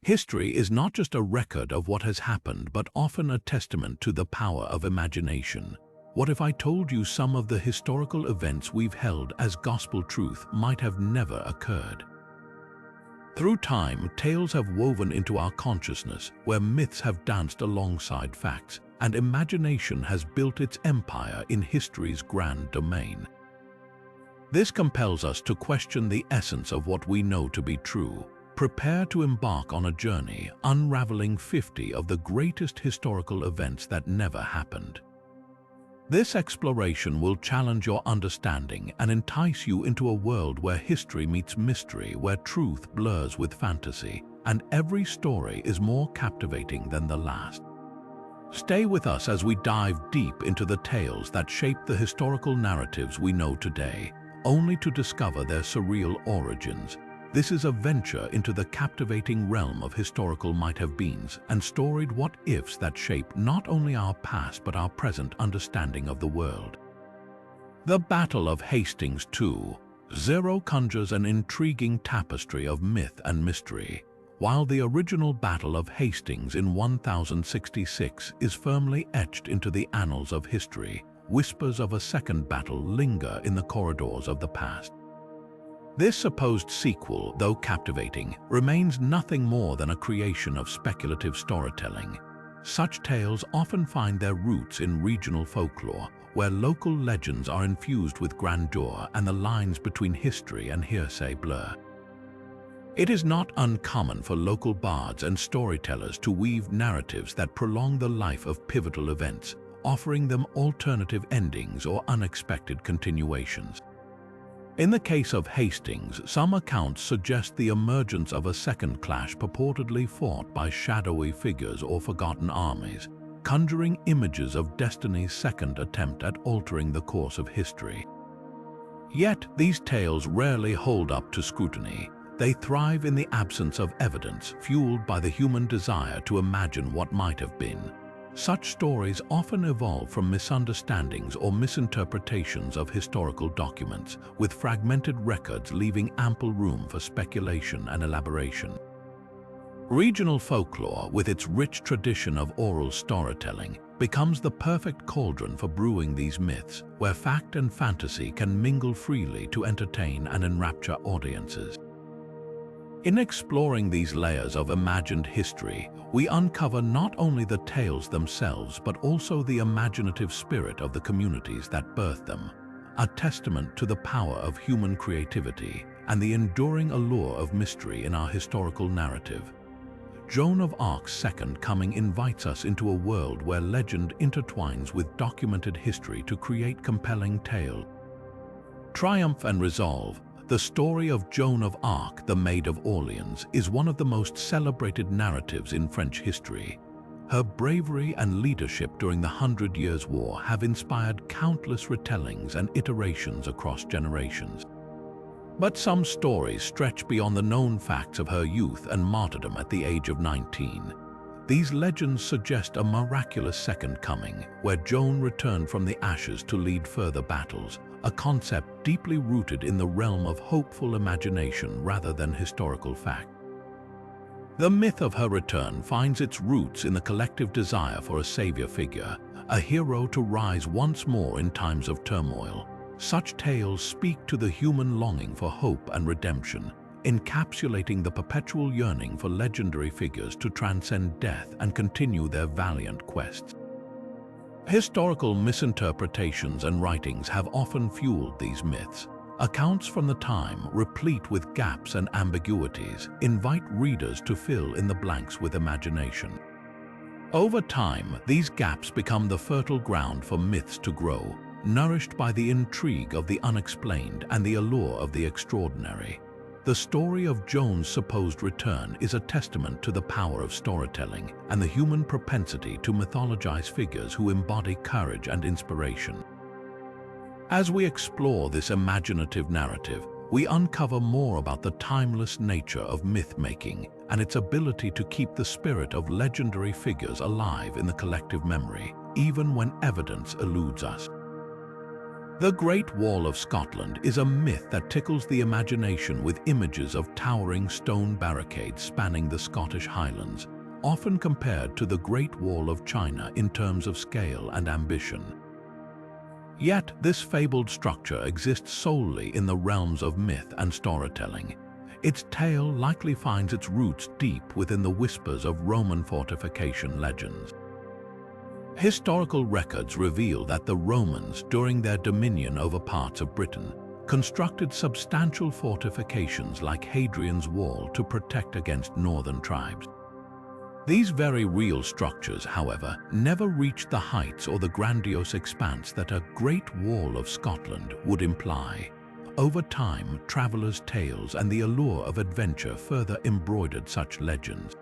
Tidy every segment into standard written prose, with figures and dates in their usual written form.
History is not just a record of what has happened, but often a testament to the power of imagination. What if I told you some of the historical events we've held as gospel truth might have never occurred? Through time, tales have woven into our consciousness, where myths have danced alongside facts, and imagination has built its empire in history's grand domain. This compels us to question the essence of what we know to be true. Prepare to embark on a journey unraveling 50 of the greatest historical events that never happened. This exploration will challenge your understanding and entice you into a world where history meets mystery, where truth blurs with fantasy, and every story is more captivating than the last. Stay with us as we dive deep into the tales that shape the historical narratives we know today, only to discover their surreal origins. This is a venture into the captivating realm of historical might-have-beens and storied what-ifs that shape not only our past but our present understanding of the world. The Battle of Hastings 2.0 conjures an intriguing tapestry of myth and mystery. While the original Battle of Hastings in 1066 is firmly etched into the annals of history, whispers of a second battle linger in the corridors of the past. This supposed sequel, though captivating, remains nothing more than a creation of speculative storytelling. Such tales often find their roots in regional folklore, where local legends are infused with grandeur and the lines between history and hearsay blur. It is not uncommon for local bards and storytellers to weave narratives that prolong the life of pivotal events, offering them alternative endings or unexpected continuations. In the case of Hastings, some accounts suggest the emergence of a second clash purportedly fought by shadowy figures or forgotten armies, conjuring images of destiny's second attempt at altering the course of history. Yet, these tales rarely hold up to scrutiny. They thrive in the absence of evidence, fueled by the human desire to imagine what might have been. Such stories often evolve from misunderstandings or misinterpretations of historical documents, with fragmented records leaving ample room for speculation and elaboration. Regional folklore, with its rich tradition of oral storytelling, becomes the perfect cauldron for brewing these myths, where fact and fantasy can mingle freely to entertain and enrapture audiences. In exploring these layers of imagined history, we uncover not only the tales themselves but also the imaginative spirit of the communities that birthed them, a testament to the power of human creativity and the enduring allure of mystery in our historical narrative. Joan of Arc's second coming invites us into a world where legend intertwines with documented history to create compelling tales. Triumph and resolve. The story of Joan of Arc, the Maid of Orleans, is one of the most celebrated narratives in French history. Her bravery and leadership during the 100 Years' War have inspired countless retellings and iterations across generations. But some stories stretch beyond the known facts of her youth and martyrdom at the age of 19. These legends suggest a miraculous second coming, where Joan returned from the ashes to lead further battles, a concept deeply rooted in the realm of hopeful imagination rather than historical fact. The myth of her return finds its roots in the collective desire for a savior figure, a hero to rise once more in times of turmoil. Such tales speak to the human longing for hope and redemption, encapsulating the perpetual yearning for legendary figures to transcend death and continue their valiant quests. Historical misinterpretations and writings have often fueled these myths. Accounts from the time, replete with gaps and ambiguities, invite readers to fill in the blanks with imagination. Over time, these gaps become the fertile ground for myths to grow, nourished by the intrigue of the unexplained and the allure of the extraordinary. The story of Joan's supposed return is a testament to the power of storytelling and the human propensity to mythologize figures who embody courage and inspiration. As we explore this imaginative narrative, we uncover more about the timeless nature of myth-making and its ability to keep the spirit of legendary figures alive in the collective memory, even when evidence eludes us. The Great Wall of Scotland is a myth that tickles the imagination with images of towering stone barricades spanning the Scottish Highlands, often compared to the Great Wall of China in terms of scale and ambition. Yet, this fabled structure exists solely in the realms of myth and storytelling. Its tale likely finds its roots deep within the whispers of Roman fortification legends. Historical records reveal that the Romans, during their dominion over parts of Britain, constructed substantial fortifications like Hadrian's Wall to protect against northern tribes. These very real structures, however, never reached the heights or the grandiose expanse that a Great Wall of Scotland would imply. Over time, travelers' tales and the allure of adventure further embroidered such legends.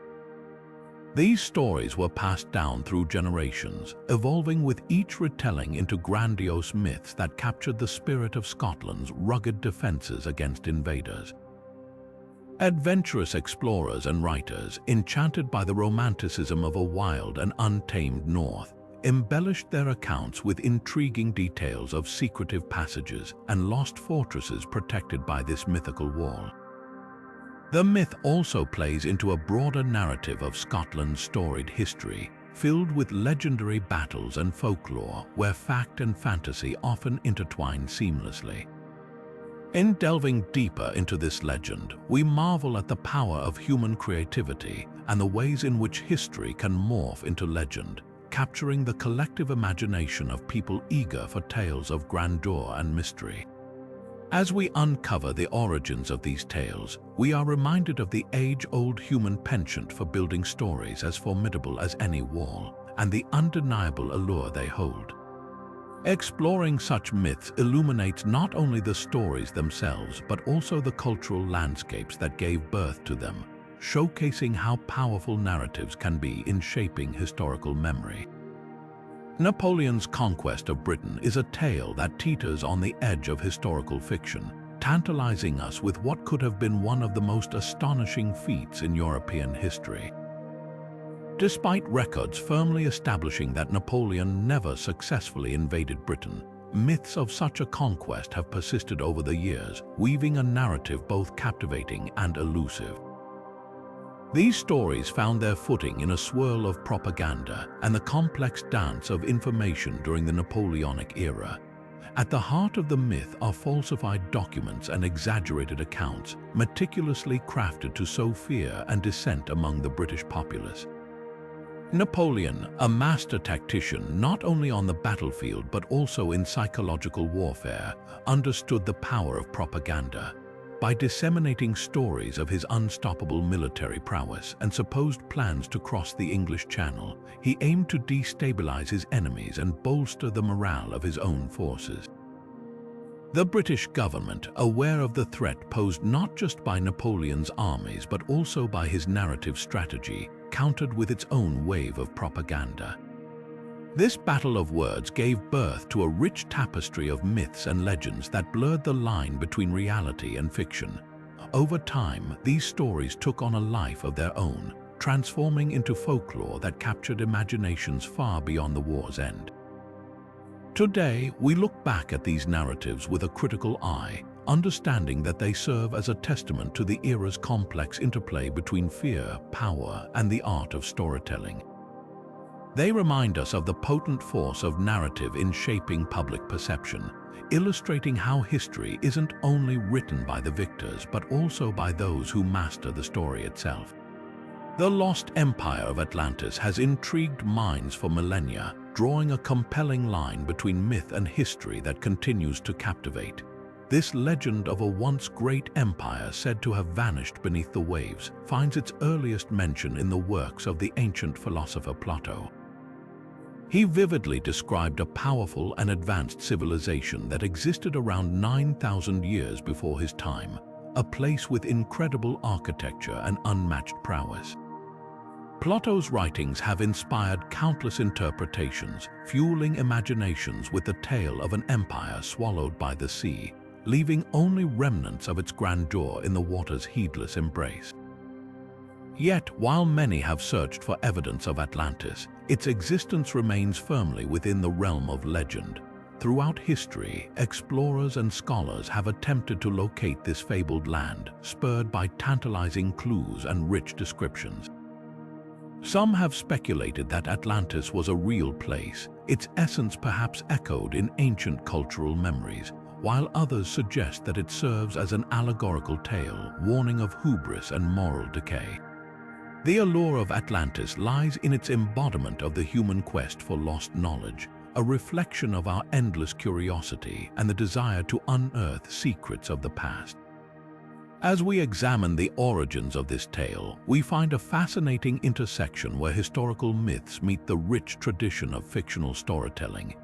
These stories were passed down through generations, evolving with each retelling into grandiose myths that captured the spirit of Scotland's rugged defenses against invaders. Adventurous explorers and writers, enchanted by the romanticism of a wild and untamed north, embellished their accounts with intriguing details of secretive passages and lost fortresses protected by this mythical wall. The myth also plays into a broader narrative of Scotland's storied history, filled with legendary battles and folklore where fact and fantasy often intertwine seamlessly. In delving deeper into this legend, we marvel at the power of human creativity and the ways in which history can morph into legend, capturing the collective imagination of people eager for tales of grandeur and mystery. As we uncover the origins of these tales, we are reminded of the age-old human penchant for building stories as formidable as any wall, and the undeniable allure they hold. Exploring such myths illuminates not only the stories themselves, but also the cultural landscapes that gave birth to them, showcasing how powerful narratives can be in shaping historical memory. Napoleon's conquest of Britain is a tale that teeters on the edge of historical fiction, tantalizing us with what could have been one of the most astonishing feats in European history. Despite records firmly establishing that Napoleon never successfully invaded Britain, myths of such a conquest have persisted over the years, weaving a narrative both captivating and elusive. These stories found their footing in a swirl of propaganda and the complex dance of information during the Napoleonic era. At the heart of the myth are falsified documents and exaggerated accounts, meticulously crafted to sow fear and dissent among the British populace. Napoleon, a master tactician not only on the battlefield but also in psychological warfare, understood the power of propaganda. By disseminating stories of his unstoppable military prowess and supposed plans to cross the English Channel, he aimed to destabilize his enemies and bolster the morale of his own forces. The British government, aware of the threat posed not just by Napoleon's armies but also by his narrative strategy, countered with its own wave of propaganda. This battle of words gave birth to a rich tapestry of myths and legends that blurred the line between reality and fiction. Over time, these stories took on a life of their own, transforming into folklore that captured imaginations far beyond the war's end. Today, we look back at these narratives with a critical eye, understanding that they serve as a testament to the era's complex interplay between fear, power, and the art of storytelling. They remind us of the potent force of narrative in shaping public perception, illustrating how history isn't only written by the victors but also by those who master the story itself. The Lost Empire of Atlantis has intrigued minds for millennia, drawing a compelling line between myth and history that continues to captivate. This legend of a once great empire said to have vanished beneath the waves finds its earliest mention in the works of the ancient philosopher Plato. He vividly described a powerful and advanced civilization that existed around 9,000 years before his time, a place with incredible architecture and unmatched prowess. Plato's writings have inspired countless interpretations, fueling imaginations with the tale of an empire swallowed by the sea, leaving only remnants of its grandeur in the water's heedless embrace. Yet, while many have searched for evidence of Atlantis, its existence remains firmly within the realm of legend. Throughout history, explorers and scholars have attempted to locate this fabled land, spurred by tantalizing clues and rich descriptions. Some have speculated that Atlantis was a real place, its essence perhaps echoed in ancient cultural memories, while others suggest that it serves as an allegorical tale, warning of hubris and moral decay. The allure of Atlantis lies in its embodiment of the human quest for lost knowledge, a reflection of our endless curiosity and the desire to unearth secrets of the past. As we examine the origins of this tale, we find a fascinating intersection where historical myths meet the rich tradition of fictional storytelling.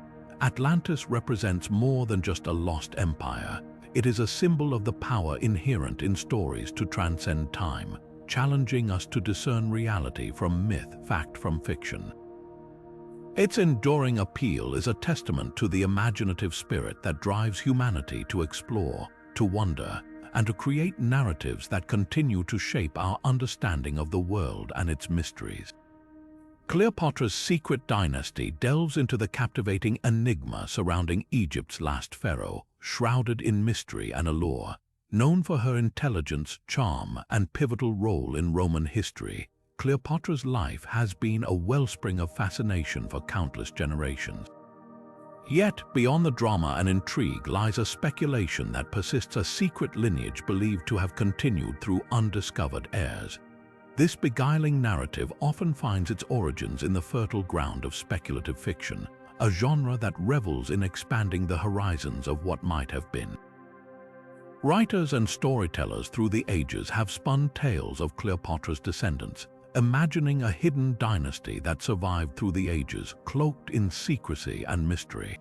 Atlantis represents more than just a lost empire. It is a symbol of the power inherent in stories to transcend time, challenging us to discern reality from myth, fact from fiction. Its enduring appeal is a testament to the imaginative spirit that drives humanity to explore, to wonder, and to create narratives that continue to shape our understanding of the world and its mysteries. Cleopatra's secret dynasty delves into the captivating enigma surrounding Egypt's last pharaoh, shrouded in mystery and allure. Known for her intelligence, charm, and pivotal role in Roman history, Cleopatra's life has been a wellspring of fascination for countless generations. Yet, beyond the drama and intrigue lies a speculation that persists, a secret lineage believed to have continued through undiscovered heirs. This beguiling narrative often finds its origins in the fertile ground of speculative fiction, a genre that revels in expanding the horizons of what might have been. Writers and storytellers through the ages have spun tales of Cleopatra's descendants, imagining a hidden dynasty that survived through the ages, cloaked in secrecy and mystery.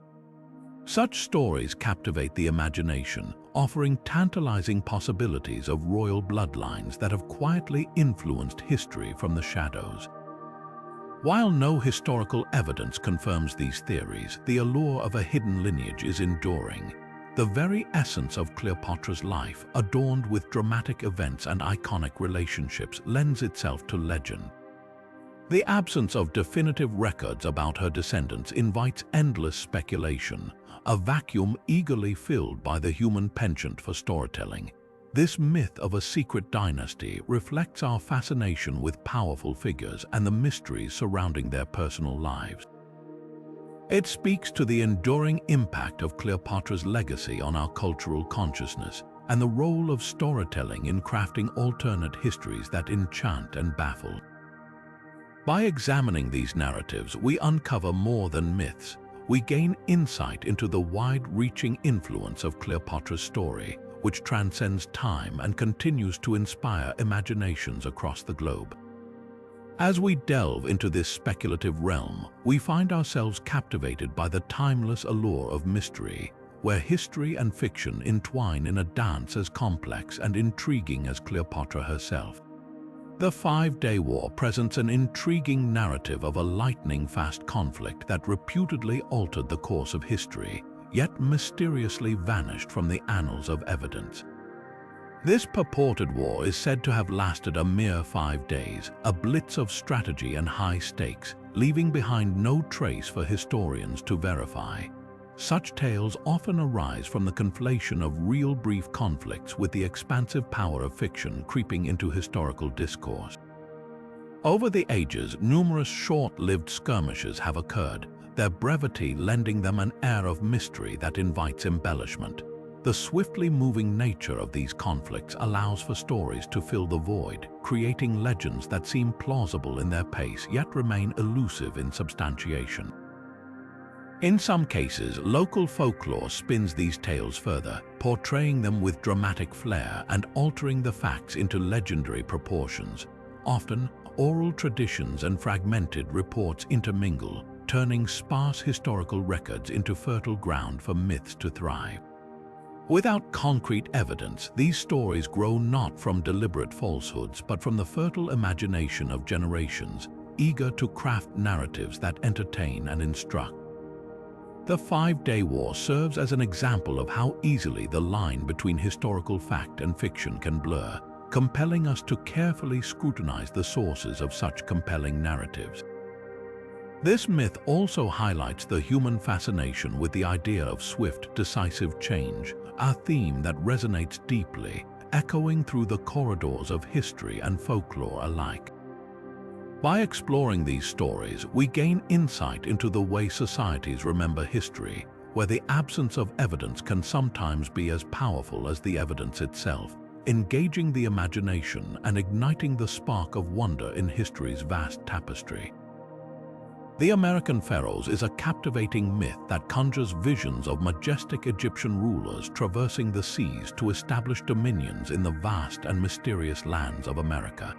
Such stories captivate the imagination, offering tantalizing possibilities of royal bloodlines that have quietly influenced history from the shadows. While no historical evidence confirms these theories, the allure of a hidden lineage is enduring. The very essence of Cleopatra's life, adorned with dramatic events and iconic relationships, lends itself to legend. The absence of definitive records about her descendants invites endless speculation, a vacuum eagerly filled by the human penchant for storytelling. This myth of a secret dynasty reflects our fascination with powerful figures and the mysteries surrounding their personal lives. It speaks to the enduring impact of Cleopatra's legacy on our cultural consciousness and the role of storytelling in crafting alternate histories that enchant and baffle. By examining these narratives, we uncover more than myths. We gain insight into the wide-reaching influence of Cleopatra's story, which transcends time and continues to inspire imaginations across the globe. As we delve into this speculative realm, we find ourselves captivated by the timeless allure of mystery, where history and fiction entwine in a dance as complex and intriguing as Cleopatra herself. The 5-Day War presents an intriguing narrative of a lightning-fast conflict that reputedly altered the course of history, yet mysteriously vanished from the annals of evidence. This purported war is said to have lasted a mere 5 days, a blitz of strategy and high stakes, leaving behind no trace for historians to verify. Such tales often arise from the conflation of real brief conflicts with the expansive power of fiction creeping into historical discourse. Over the ages, numerous short-lived skirmishes have occurred, their brevity lending them an air of mystery that invites embellishment. The swiftly moving nature of these conflicts allows for stories to fill the void, creating legends that seem plausible in their pace yet remain elusive in substantiation. In some cases, local folklore spins these tales further, portraying them with dramatic flair and altering the facts into legendary proportions. Often, oral traditions and fragmented reports intermingle, turning sparse historical records into fertile ground for myths to thrive. Without concrete evidence, these stories grow not from deliberate falsehoods but from the fertile imagination of generations, eager to craft narratives that entertain and instruct. The 5-Day War serves as an example of how easily the line between historical fact and fiction can blur, compelling us to carefully scrutinize the sources of such compelling narratives. This myth also highlights the human fascination with the idea of swift, decisive change, a theme that resonates deeply, echoing through the corridors of history and folklore alike. By exploring these stories, we gain insight into the way societies remember history, where the absence of evidence can sometimes be as powerful as the evidence itself, engaging the imagination and igniting the spark of wonder in history's vast tapestry. The American pharaohs is a captivating myth that conjures visions of majestic Egyptian rulers traversing the seas to establish dominions in the vast and mysterious lands of America.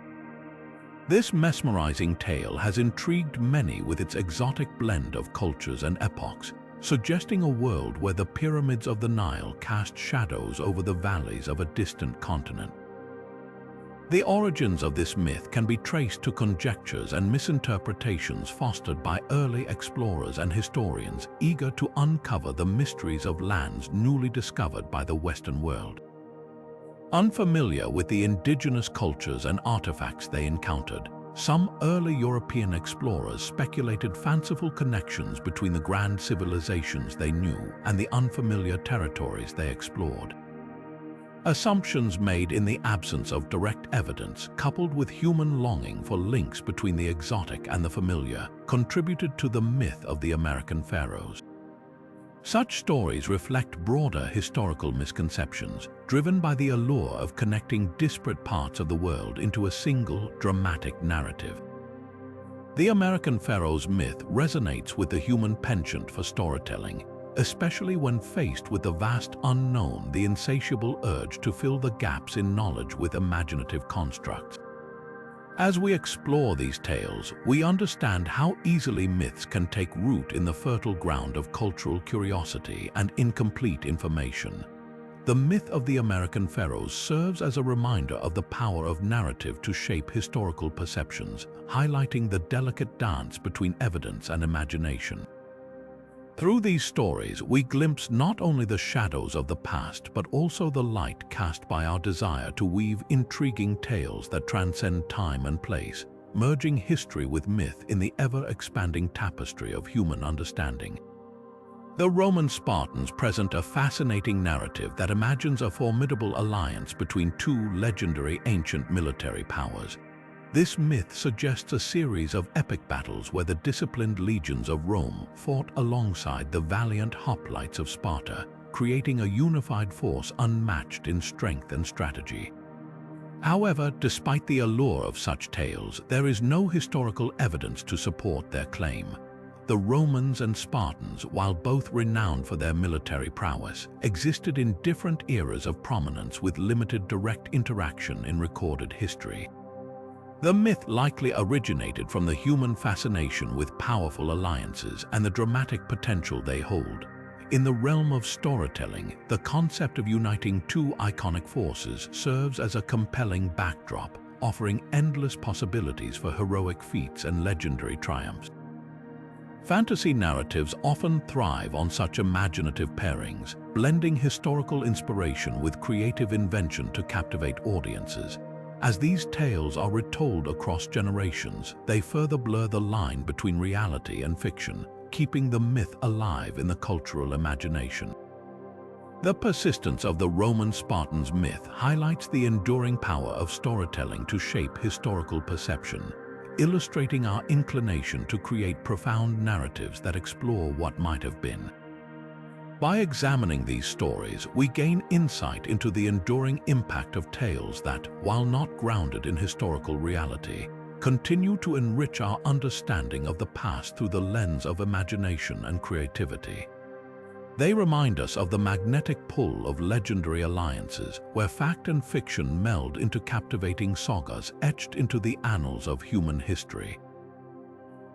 This mesmerizing tale has intrigued many with its exotic blend of cultures and epochs, suggesting a world where the pyramids of the Nile cast shadows over the valleys of a distant continent. The origins of this myth can be traced to conjectures and misinterpretations fostered by early explorers and historians eager to uncover the mysteries of lands newly discovered by the Western world. Unfamiliar with the indigenous cultures and artifacts they encountered, some early European explorers speculated fanciful connections between the grand civilizations they knew and the unfamiliar territories they explored. Assumptions made in the absence of direct evidence, coupled with human longing for links between the exotic and the familiar, contributed to the myth of the American pharaohs. Such stories reflect broader historical misconceptions, driven by the allure of connecting disparate parts of the world into a single, dramatic narrative. The American pharaohs myth resonates with the human penchant for storytelling, especially when faced with the vast unknown, the insatiable urge to fill the gaps in knowledge with imaginative constructs. As we explore these tales, we understand how easily myths can take root in the fertile ground of cultural curiosity and incomplete information. The myth of the American pharaohs serves as a reminder of the power of narrative to shape historical perceptions, highlighting the delicate dance between evidence and imagination. Through these stories, we glimpse not only the shadows of the past, but also the light cast by our desire to weave intriguing tales that transcend time and place, merging history with myth in the ever-expanding tapestry of human understanding. The Roman Spartans present a fascinating narrative that imagines a formidable alliance between two legendary ancient military powers. This myth suggests a series of epic battles where the disciplined legions of Rome fought alongside the valiant hoplites of Sparta, creating a unified force unmatched in strength and strategy. However, despite the allure of such tales, there is no historical evidence to support their claim. The Romans and Spartans, while both renowned for their military prowess, existed in different eras of prominence with limited direct interaction in recorded history. The myth likely originated from the human fascination with powerful alliances and the dramatic potential they hold. In the realm of storytelling, the concept of uniting two iconic forces serves as a compelling backdrop, offering endless possibilities for heroic feats and legendary triumphs. Fantasy narratives often thrive on such imaginative pairings, blending historical inspiration with creative invention to captivate audiences. As these tales are retold across generations, they further blur the line between reality and fiction, keeping the myth alive in the cultural imagination. The persistence of the Roman Spartans myth highlights the enduring power of storytelling to shape historical perception, illustrating our inclination to create profound narratives that explore what might have been. By examining these stories, we gain insight into the enduring impact of tales that, while not grounded in historical reality, continue to enrich our understanding of the past through the lens of imagination and creativity. They remind us of the magnetic pull of legendary alliances, where fact and fiction meld into captivating sagas etched into the annals of human history.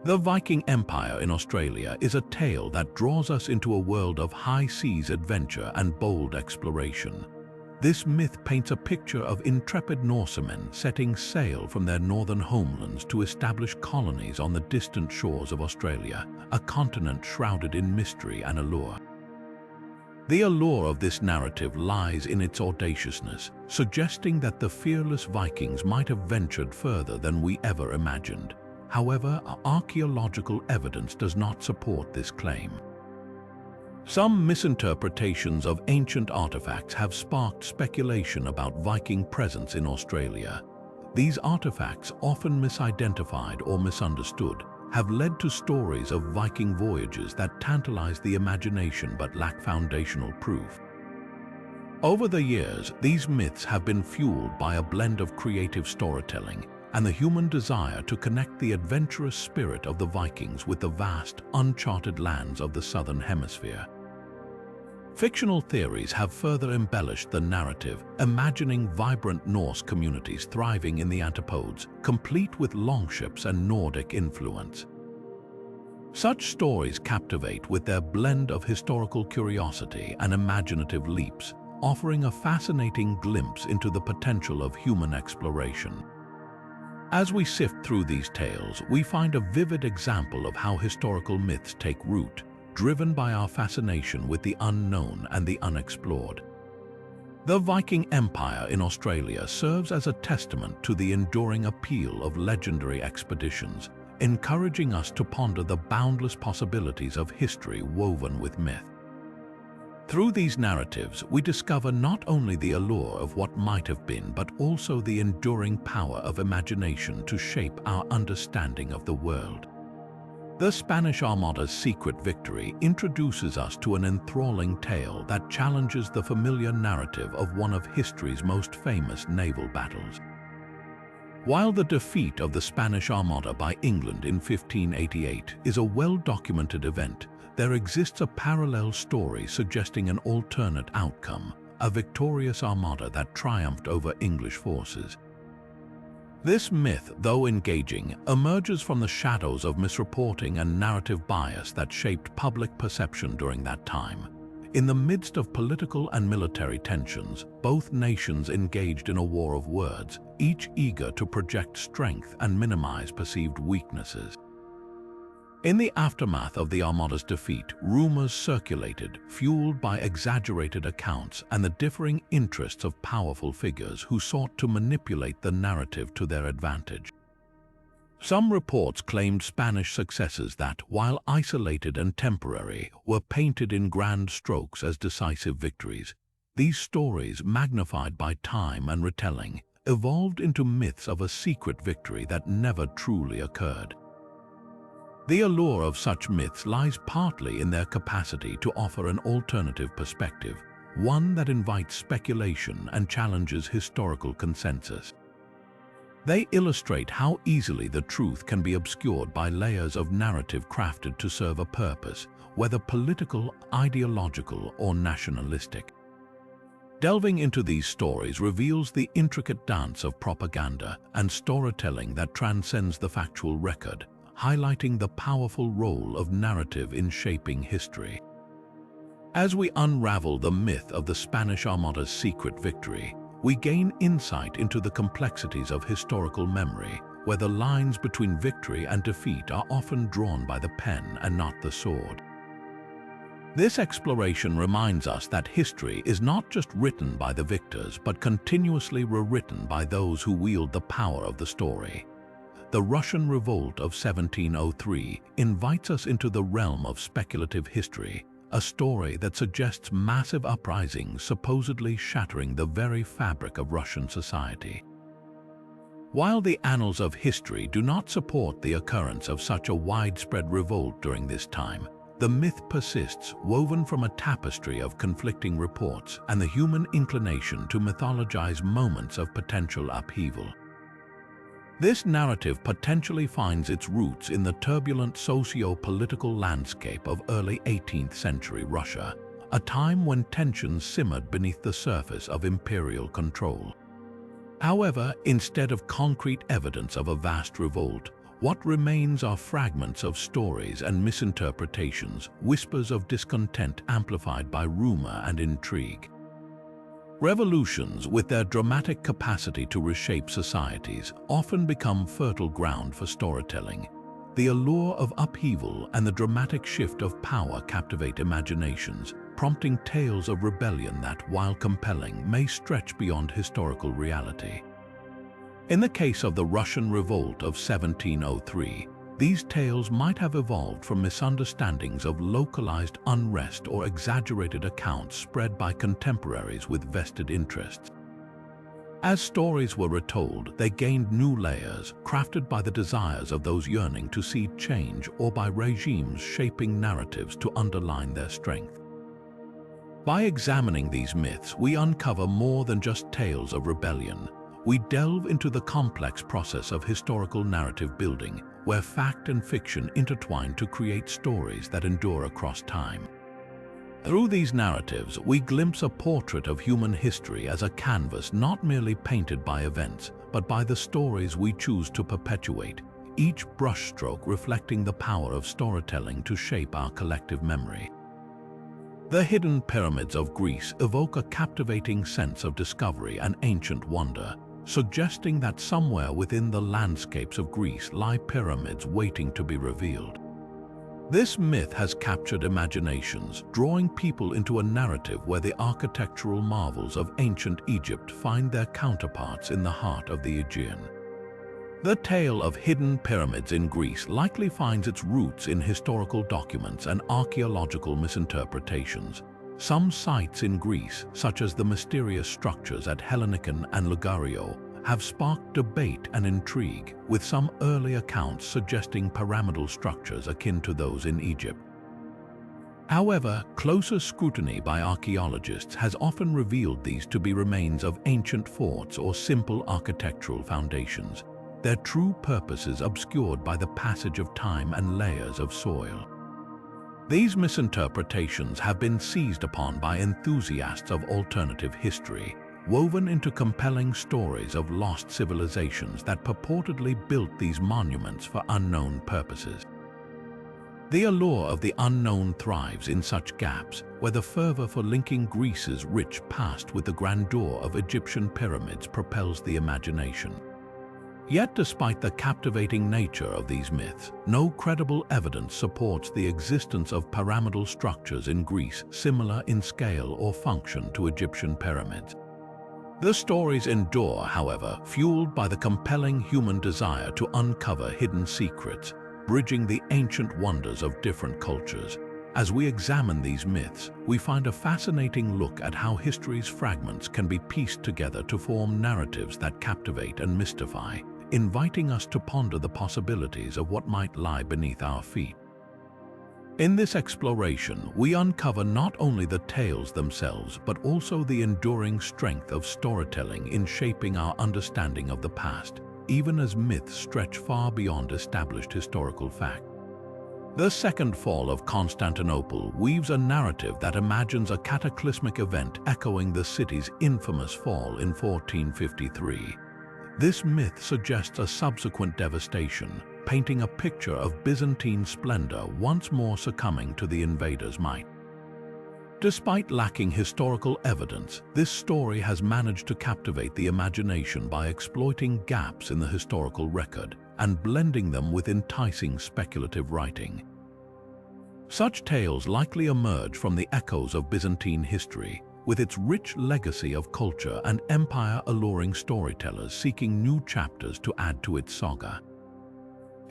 The Viking Empire in Australia is a tale that draws us into a world of high seas adventure and bold exploration. This myth paints a picture of intrepid Norsemen setting sail from their northern homelands to establish colonies on the distant shores of Australia, a continent shrouded in mystery and allure. The allure of this narrative lies in its audaciousness, suggesting that the fearless Vikings might have ventured further than we ever imagined. However, archaeological evidence does not support this claim. Some misinterpretations of ancient artifacts have sparked speculation about Viking presence in Australia. These artifacts, often misidentified or misunderstood, have led to stories of Viking voyages that tantalize the imagination but lack foundational proof. Over the years, these myths have been fueled by a blend of creative storytelling and the human desire to connect the adventurous spirit of the Vikings with the vast, uncharted lands of the Southern Hemisphere. Fictional theories have further embellished the narrative, imagining vibrant Norse communities thriving in the antipodes, complete with longships and Nordic influence. Such stories captivate with their blend of historical curiosity and imaginative leaps, offering a fascinating glimpse into the potential of human exploration. As we sift through these tales, we find a vivid example of how historical myths take root, driven by our fascination with the unknown and the unexplored. The Viking Empire in Australia serves as a testament to the enduring appeal of legendary expeditions, encouraging us to ponder the boundless possibilities of history woven with myth. Through these narratives, we discover not only the allure of what might have been, but also the enduring power of imagination to shape our understanding of the world. The Spanish Armada's secret victory introduces us to an enthralling tale that challenges the familiar narrative of one of history's most famous naval battles. While the defeat of the Spanish Armada by England in 1588 is a well-documented event, there exists a parallel story suggesting an alternate outcome, a victorious Armada that triumphed over English forces. This myth, though engaging, emerges from the shadows of misreporting and narrative bias that shaped public perception during that time. In the midst of political and military tensions, both nations engaged in a war of words, each eager to project strength and minimize perceived weaknesses. In the aftermath of the Armada's defeat, rumors circulated, fueled by exaggerated accounts and the differing interests of powerful figures who sought to manipulate the narrative to their advantage. Some reports claimed Spanish successes that, while isolated and temporary, were painted in grand strokes as decisive victories. These stories, magnified by time and retelling, evolved into myths of a secret victory that never truly occurred. The allure of such myths lies partly in their capacity to offer an alternative perspective, one that invites speculation and challenges historical consensus. They illustrate how easily the truth can be obscured by layers of narrative crafted to serve a purpose, whether political, ideological, or nationalistic. Delving into these stories reveals the intricate dance of propaganda and storytelling that transcends the factual record, highlighting the powerful role of narrative in shaping history. As we unravel the myth of the Spanish Armada's secret victory, we gain insight into the complexities of historical memory, where the lines between victory and defeat are often drawn by the pen and not the sword. This exploration reminds us that history is not just written by the victors, but continuously rewritten by those who wield the power of the story. The Russian Revolt of 1703 invites us into the realm of speculative history, a story that suggests massive uprisings supposedly shattering the very fabric of Russian society. While the annals of history do not support the occurrence of such a widespread revolt during this time, the myth persists, woven from a tapestry of conflicting reports and the human inclination to mythologize moments of potential upheaval. This narrative potentially finds its roots in the turbulent socio-political landscape of early 18th century Russia, a time when tensions simmered beneath the surface of imperial control. However, instead of concrete evidence of a vast revolt, what remains are fragments of stories and misinterpretations, whispers of discontent amplified by rumor and intrigue. Revolutions, with their dramatic capacity to reshape societies, often become fertile ground for storytelling. The allure of upheaval and the dramatic shift of power captivate imaginations, prompting tales of rebellion that, while compelling, may stretch beyond historical reality. In the case of the Russian Revolt of 1703, these tales might have evolved from misunderstandings of localized unrest or exaggerated accounts spread by contemporaries with vested interests. As stories were retold, they gained new layers, crafted by the desires of those yearning to see change or by regimes shaping narratives to underline their strength. By examining these myths, we uncover more than just tales of rebellion. We delve into the complex process of historical narrative building, where fact and fiction intertwine to create stories that endure across time. Through these narratives, we glimpse a portrait of human history as a canvas not merely painted by events, but by the stories we choose to perpetuate, each brushstroke reflecting the power of storytelling to shape our collective memory. The hidden pyramids of Greece evoke a captivating sense of discovery and ancient wonder, suggesting that somewhere within the landscapes of Greece lie pyramids waiting to be revealed. This myth has captured imaginations, drawing people into a narrative where the architectural marvels of ancient Egypt find their counterparts in the heart of the Aegean. The tale of hidden pyramids in Greece likely finds its roots in historical documents and archaeological misinterpretations. Some sites in Greece, such as the mysterious structures at Hellinikon and Lugario, have sparked debate and intrigue, with some early accounts suggesting pyramidal structures akin to those in Egypt. However, closer scrutiny by archaeologists has often revealed these to be remains of ancient forts or simple architectural foundations, their true purposes obscured by the passage of time and layers of soil. These misinterpretations have been seized upon by enthusiasts of alternative history, woven into compelling stories of lost civilizations that purportedly built these monuments for unknown purposes. The allure of the unknown thrives in such gaps, where the fervor for linking Greece's rich past with the grandeur of Egyptian pyramids propels the imagination. Yet, despite the captivating nature of these myths, no credible evidence supports the existence of pyramidal structures in Greece similar in scale or function to Egyptian pyramids. The stories endure, however, fueled by the compelling human desire to uncover hidden secrets, bridging the ancient wonders of different cultures. As we examine these myths, we find a fascinating look at how history's fragments can be pieced together to form narratives that captivate and mystify, inviting us to ponder the possibilities of what might lie beneath our feet. In this exploration, we uncover not only the tales themselves, but also the enduring strength of storytelling in shaping our understanding of the past, even as myths stretch far beyond established historical fact. The Second Fall of Constantinople weaves a narrative that imagines a cataclysmic event echoing the city's infamous fall in 1453. This myth suggests a subsequent devastation, painting a picture of Byzantine splendor once more succumbing to the invaders' might. Despite lacking historical evidence, this story has managed to captivate the imagination by exploiting gaps in the historical record and blending them with enticing speculative writing. Such tales likely emerge from the echoes of Byzantine history, with its rich legacy of culture and empire alluring storytellers seeking new chapters to add to its saga.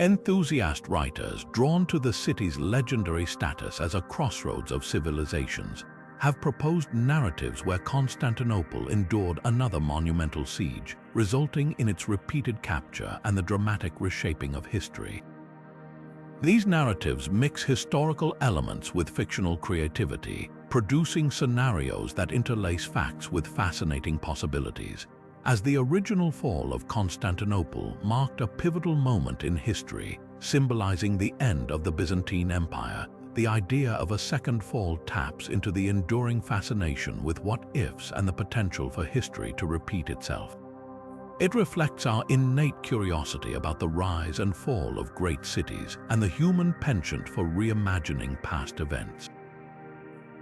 Enthusiast writers, drawn to the city's legendary status as a crossroads of civilizations, have proposed narratives where Constantinople endured another monumental siege, resulting in its repeated capture and the dramatic reshaping of history. These narratives mix historical elements with fictional creativity, producing scenarios that interlace facts with fascinating possibilities. As the original fall of Constantinople marked a pivotal moment in history, symbolizing the end of the Byzantine Empire, the idea of a second fall taps into the enduring fascination with what-ifs and the potential for history to repeat itself. It reflects our innate curiosity about the rise and fall of great cities and the human penchant for reimagining past events.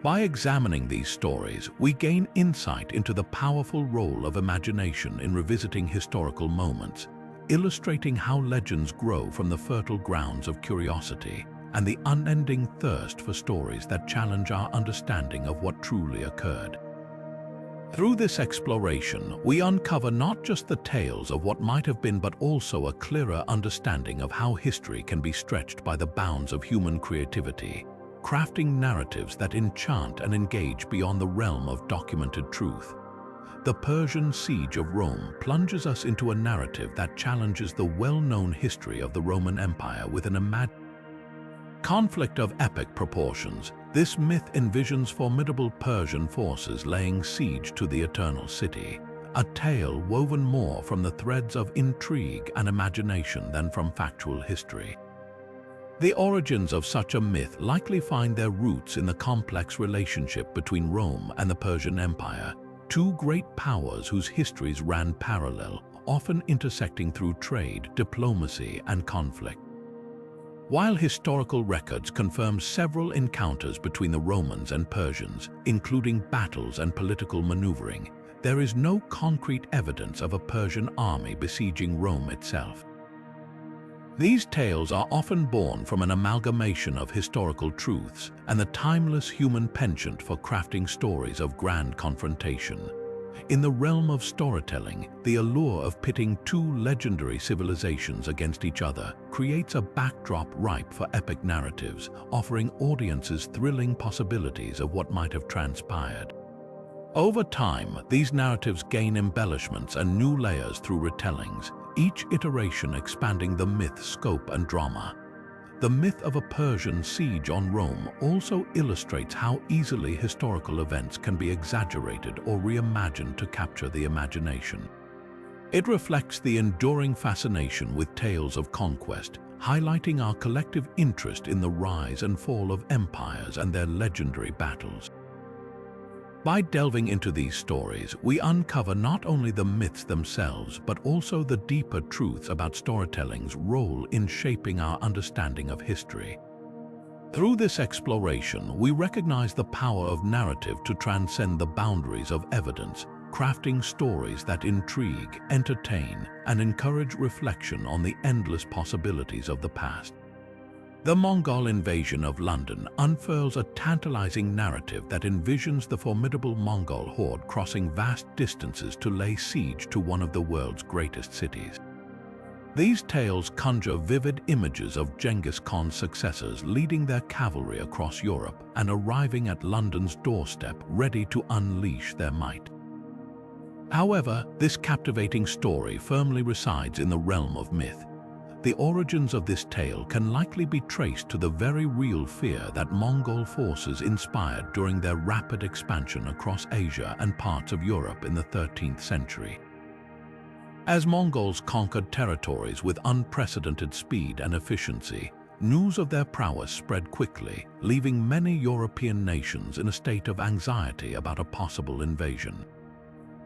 By examining these stories, we gain insight into the powerful role of imagination in revisiting historical moments, illustrating how legends grow from the fertile grounds of curiosity and the unending thirst for stories that challenge our understanding of what truly occurred. Through this exploration, we uncover not just the tales of what might have been, but also a clearer understanding of how history can be stretched by the bounds of human creativity, crafting narratives that enchant and engage beyond the realm of documented truth. The Persian siege of Rome plunges us into a narrative that challenges the well-known history of the Roman Empire with an imagined conflict of epic proportions. This myth envisions formidable Persian forces laying siege to the eternal city, a tale woven more from the threads of intrigue and imagination than from factual history. The origins of such a myth likely find their roots in the complex relationship between Rome and the Persian Empire, two great powers whose histories ran parallel, often intersecting through trade, diplomacy, and conflict. While historical records confirm several encounters between the Romans and Persians, including battles and political maneuvering, there is no concrete evidence of a Persian army besieging Rome itself. These tales are often born from an amalgamation of historical truths and the timeless human penchant for crafting stories of grand confrontation. In the realm of storytelling, the allure of pitting two legendary civilizations against each other creates a backdrop ripe for epic narratives, offering audiences thrilling possibilities of what might have transpired. Over time, these narratives gain embellishments and new layers through retellings, each iteration expanding the myth's scope and drama. The myth of a Persian siege on Rome also illustrates how easily historical events can be exaggerated or reimagined to capture the imagination. It reflects the enduring fascination with tales of conquest, highlighting our collective interest in the rise and fall of empires and their legendary battles. By delving into these stories, we uncover not only the myths themselves, but also the deeper truths about storytelling's role in shaping our understanding of history. Through this exploration, we recognize the power of narrative to transcend the boundaries of evidence, crafting stories that intrigue, entertain, and encourage reflection on the endless possibilities of the past. The Mongol invasion of London unfurls a tantalizing narrative that envisions the formidable Mongol horde crossing vast distances to lay siege to one of the world's greatest cities. These tales conjure vivid images of Genghis Khan's successors leading their cavalry across Europe and arriving at London's doorstep ready to unleash their might. However, this captivating story firmly resides in the realm of myth. The origins of this tale can likely be traced to the very real fear that Mongol forces inspired during their rapid expansion across Asia and parts of Europe in the 13th century. As Mongols conquered territories with unprecedented speed and efficiency, news of their prowess spread quickly, leaving many European nations in a state of anxiety about a possible invasion.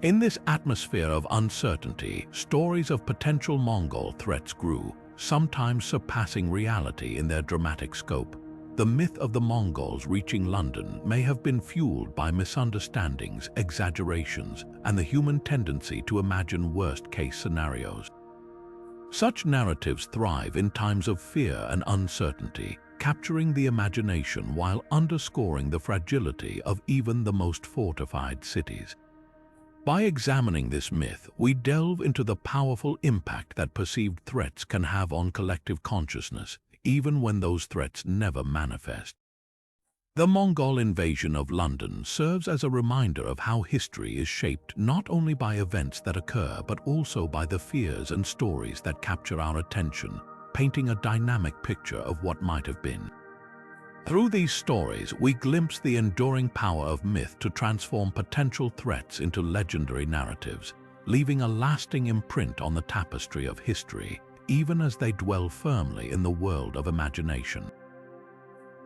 In this atmosphere of uncertainty, stories of potential Mongol threats grew, sometimes surpassing reality in their dramatic scope. The myth of the Mongols reaching London may have been fueled by misunderstandings, exaggerations, and the human tendency to imagine worst-case scenarios. Such narratives thrive in times of fear and uncertainty, capturing the imagination while underscoring the fragility of even the most fortified cities. By examining this myth, we delve into the powerful impact that perceived threats can have on collective consciousness, even when those threats never manifest. The Mongol invasion of London serves as a reminder of how history is shaped not only by events that occur, but also by the fears and stories that capture our attention, painting a dynamic picture of what might have been. Through these stories, we glimpse the enduring power of myth to transform potential threats into legendary narratives, leaving a lasting imprint on the tapestry of history, even as they dwell firmly in the world of imagination.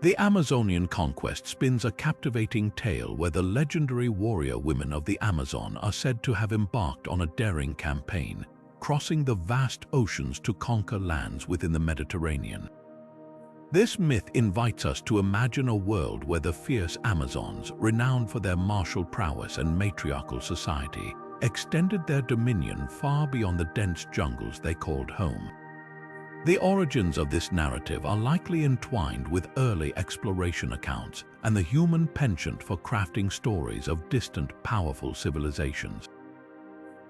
The Amazonian conquest spins a captivating tale where the legendary warrior women of the Amazon are said to have embarked on a daring campaign, crossing the vast oceans to conquer lands within the Mediterranean. This myth invites us to imagine a world where the fierce Amazons, renowned for their martial prowess and matriarchal society, extended their dominion far beyond the dense jungles they called home. The origins of this narrative are likely entwined with early exploration accounts and the human penchant for crafting stories of distant, powerful civilizations.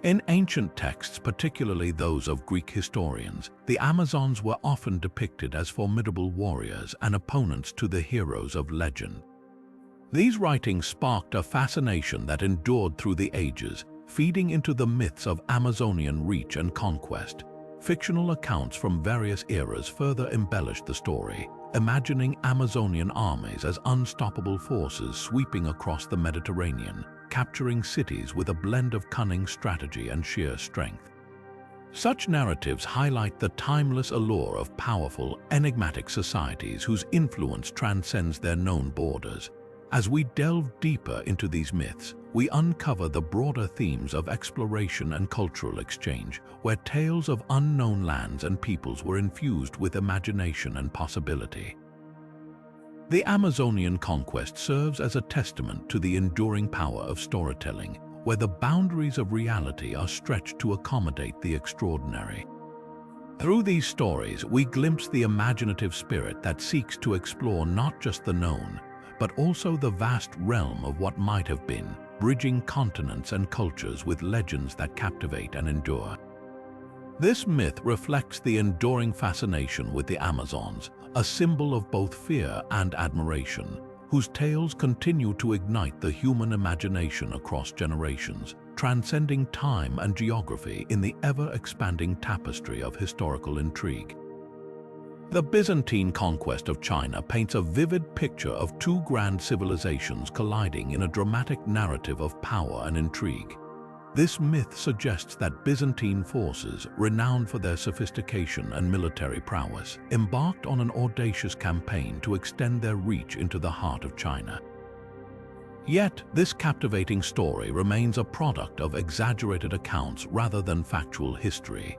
In ancient texts, particularly those of Greek historians, the Amazons were often depicted as formidable warriors and opponents to the heroes of legend. These writings sparked a fascination that endured through the ages, feeding into the myths of Amazonian reach and conquest. Fictional accounts from various eras further embellished the story, imagining Amazonian armies as unstoppable forces sweeping across the Mediterranean, capturing cities with a blend of cunning strategy and sheer strength. Such narratives highlight the timeless allure of powerful, enigmatic societies whose influence transcends their known borders. As we delve deeper into these myths, we uncover the broader themes of exploration and cultural exchange, where tales of unknown lands and peoples were infused with imagination and possibility. The Amazonian conquest serves as a testament to the enduring power of storytelling, where the boundaries of reality are stretched to accommodate the extraordinary. Through these stories, we glimpse the imaginative spirit that seeks to explore not just the known, but also the vast realm of what might have been, bridging continents and cultures with legends that captivate and endure. This myth reflects the enduring fascination with the Amazons, a symbol of both fear and admiration, whose tales continue to ignite the human imagination across generations, transcending time and geography in the ever-expanding tapestry of historical intrigue. The Byzantine conquest of China paints a vivid picture of two grand civilizations colliding in a dramatic narrative of power and intrigue. This myth suggests that Byzantine forces, renowned for their sophistication and military prowess, embarked on an audacious campaign to extend their reach into the heart of China. Yet, this captivating story remains a product of exaggerated accounts rather than factual history.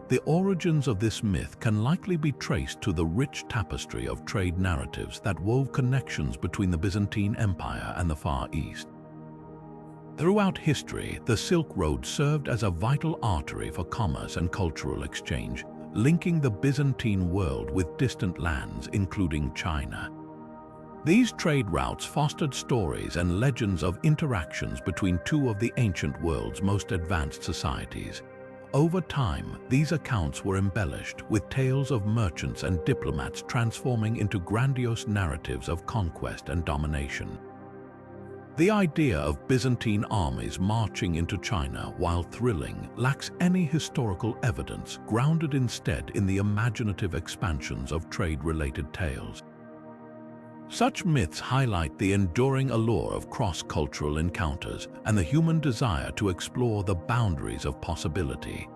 The origins of this myth can likely be traced to the rich tapestry of trade narratives that wove connections between the Byzantine Empire and the Far East. Throughout history, the Silk Road served as a vital artery for commerce and cultural exchange, linking the Byzantine world with distant lands, including China. These trade routes fostered stories and legends of interactions between two of the ancient world's most advanced societies. Over time, these accounts were embellished with tales of merchants and diplomats transforming into grandiose narratives of conquest and domination. The idea of Byzantine armies marching into China, while thrilling, lacks any historical evidence, grounded instead in the imaginative expansions of trade-related tales. Such myths highlight the enduring allure of cross-cultural encounters and the human desire to explore the boundaries of possibility.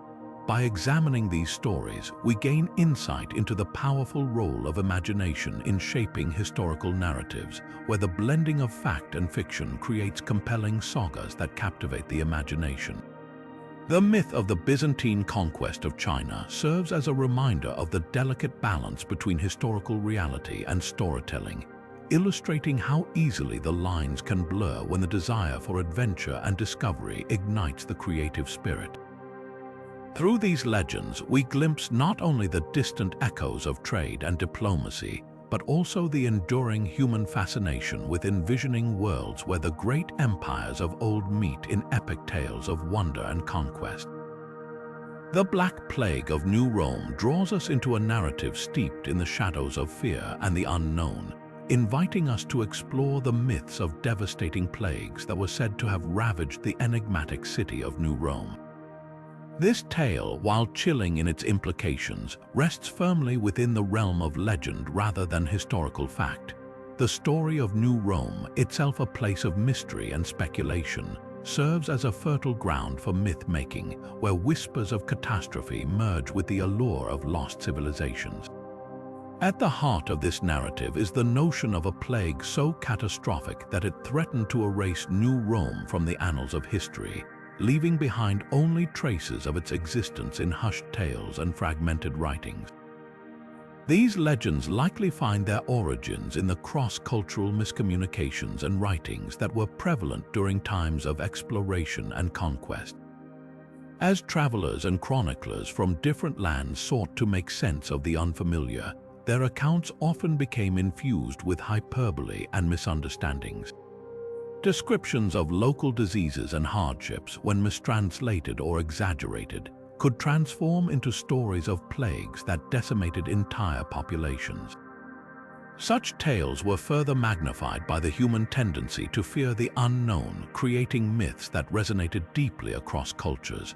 By examining these stories, we gain insight into the powerful role of imagination in shaping historical narratives, where the blending of fact and fiction creates compelling sagas that captivate the imagination. The myth of the Byzantine conquest of China serves as a reminder of the delicate balance between historical reality and storytelling, illustrating how easily the lines can blur when the desire for adventure and discovery ignites the creative spirit. Through these legends, we glimpse not only the distant echoes of trade and diplomacy, but also the enduring human fascination with envisioning worlds where the great empires of old meet in epic tales of wonder and conquest. The Black Plague of New Rome draws us into a narrative steeped in the shadows of fear and the unknown, inviting us to explore the myths of devastating plagues that were said to have ravaged the enigmatic city of New Rome. This tale, while chilling in its implications, rests firmly within the realm of legend rather than historical fact. The story of New Rome, itself a place of mystery and speculation, serves as a fertile ground for myth-making, where whispers of catastrophe merge with the allure of lost civilizations. At the heart of this narrative is the notion of a plague so catastrophic that it threatened to erase New Rome from the annals of history, leaving behind only traces of its existence in hushed tales and fragmented writings. These legends likely find their origins in the cross-cultural miscommunications and writings that were prevalent during times of exploration and conquest. As travelers and chroniclers from different lands sought to make sense of the unfamiliar, their accounts often became infused with hyperbole and misunderstandings. Descriptions of local diseases and hardships, when mistranslated or exaggerated, could transform into stories of plagues that decimated entire populations. Such tales were further magnified by the human tendency to fear the unknown, creating myths that resonated deeply across cultures.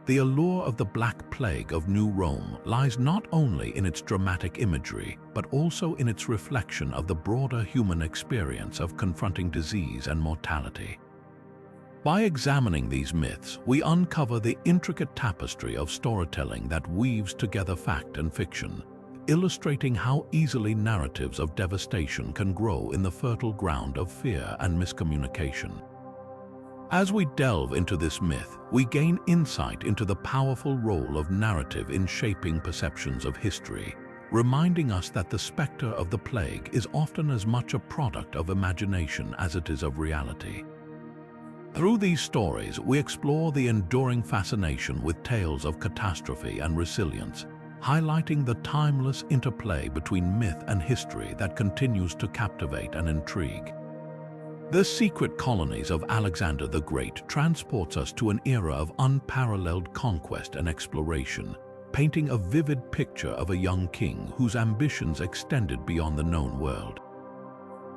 The allure of the Black Plague of New Rome lies not only in its dramatic imagery, but also in its reflection of the broader human experience of confronting disease and mortality. By examining these myths, we uncover the intricate tapestry of storytelling that weaves together fact and fiction, illustrating how easily narratives of devastation can grow in the fertile ground of fear and miscommunication. As we delve into this myth, we gain insight into the powerful role of narrative in shaping perceptions of history, reminding us that the specter of the plague is often as much a product of imagination as it is of reality. Through these stories, we explore the enduring fascination with tales of catastrophe and resilience, highlighting the timeless interplay between myth and history that continues to captivate and intrigue. The secret colonies of Alexander the Great transports us to an era of unparalleled conquest and exploration, painting a vivid picture of a young king whose ambitions extended beyond the known world.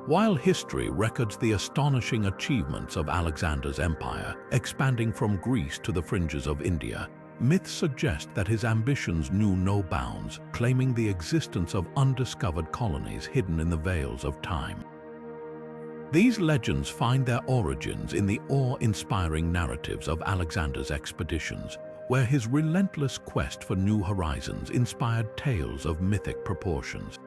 While history records the astonishing achievements of Alexander's empire, expanding from Greece to the fringes of India, myths suggest that his ambitions knew no bounds, claiming the existence of undiscovered colonies hidden in the veils of time. These legends find their origins in the awe-inspiring narratives of Alexander's expeditions, where his relentless quest for new horizons inspired tales of mythic proportions.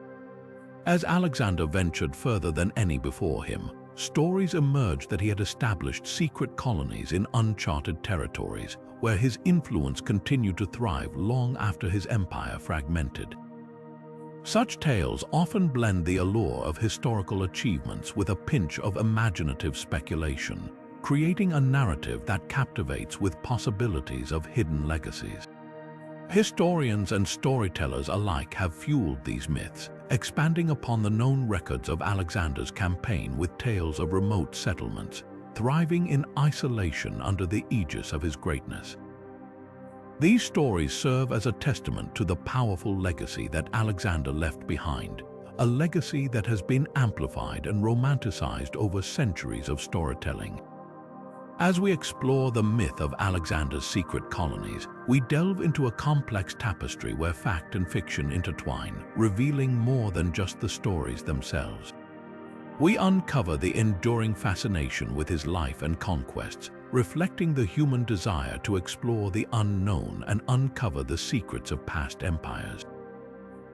As Alexander ventured further than any before him, stories emerged that he had established secret colonies in uncharted territories, where his influence continued to thrive long after his empire fragmented. Such tales often blend the allure of historical achievements with a pinch of imaginative speculation, creating a narrative that captivates with possibilities of hidden legacies. Historians and storytellers alike have fueled these myths, expanding upon the known records of Alexander's campaign with tales of remote settlements, thriving in isolation under the aegis of his greatness. These stories serve as a testament to the powerful legacy that Alexander left behind, a legacy that has been amplified and romanticized over centuries of storytelling. As we explore the myth of Alexander's secret colonies, we delve into a complex tapestry where fact and fiction intertwine, revealing more than just the stories themselves. We uncover the enduring fascination with his life and conquests, reflecting the human desire to explore the unknown and uncover the secrets of past empires.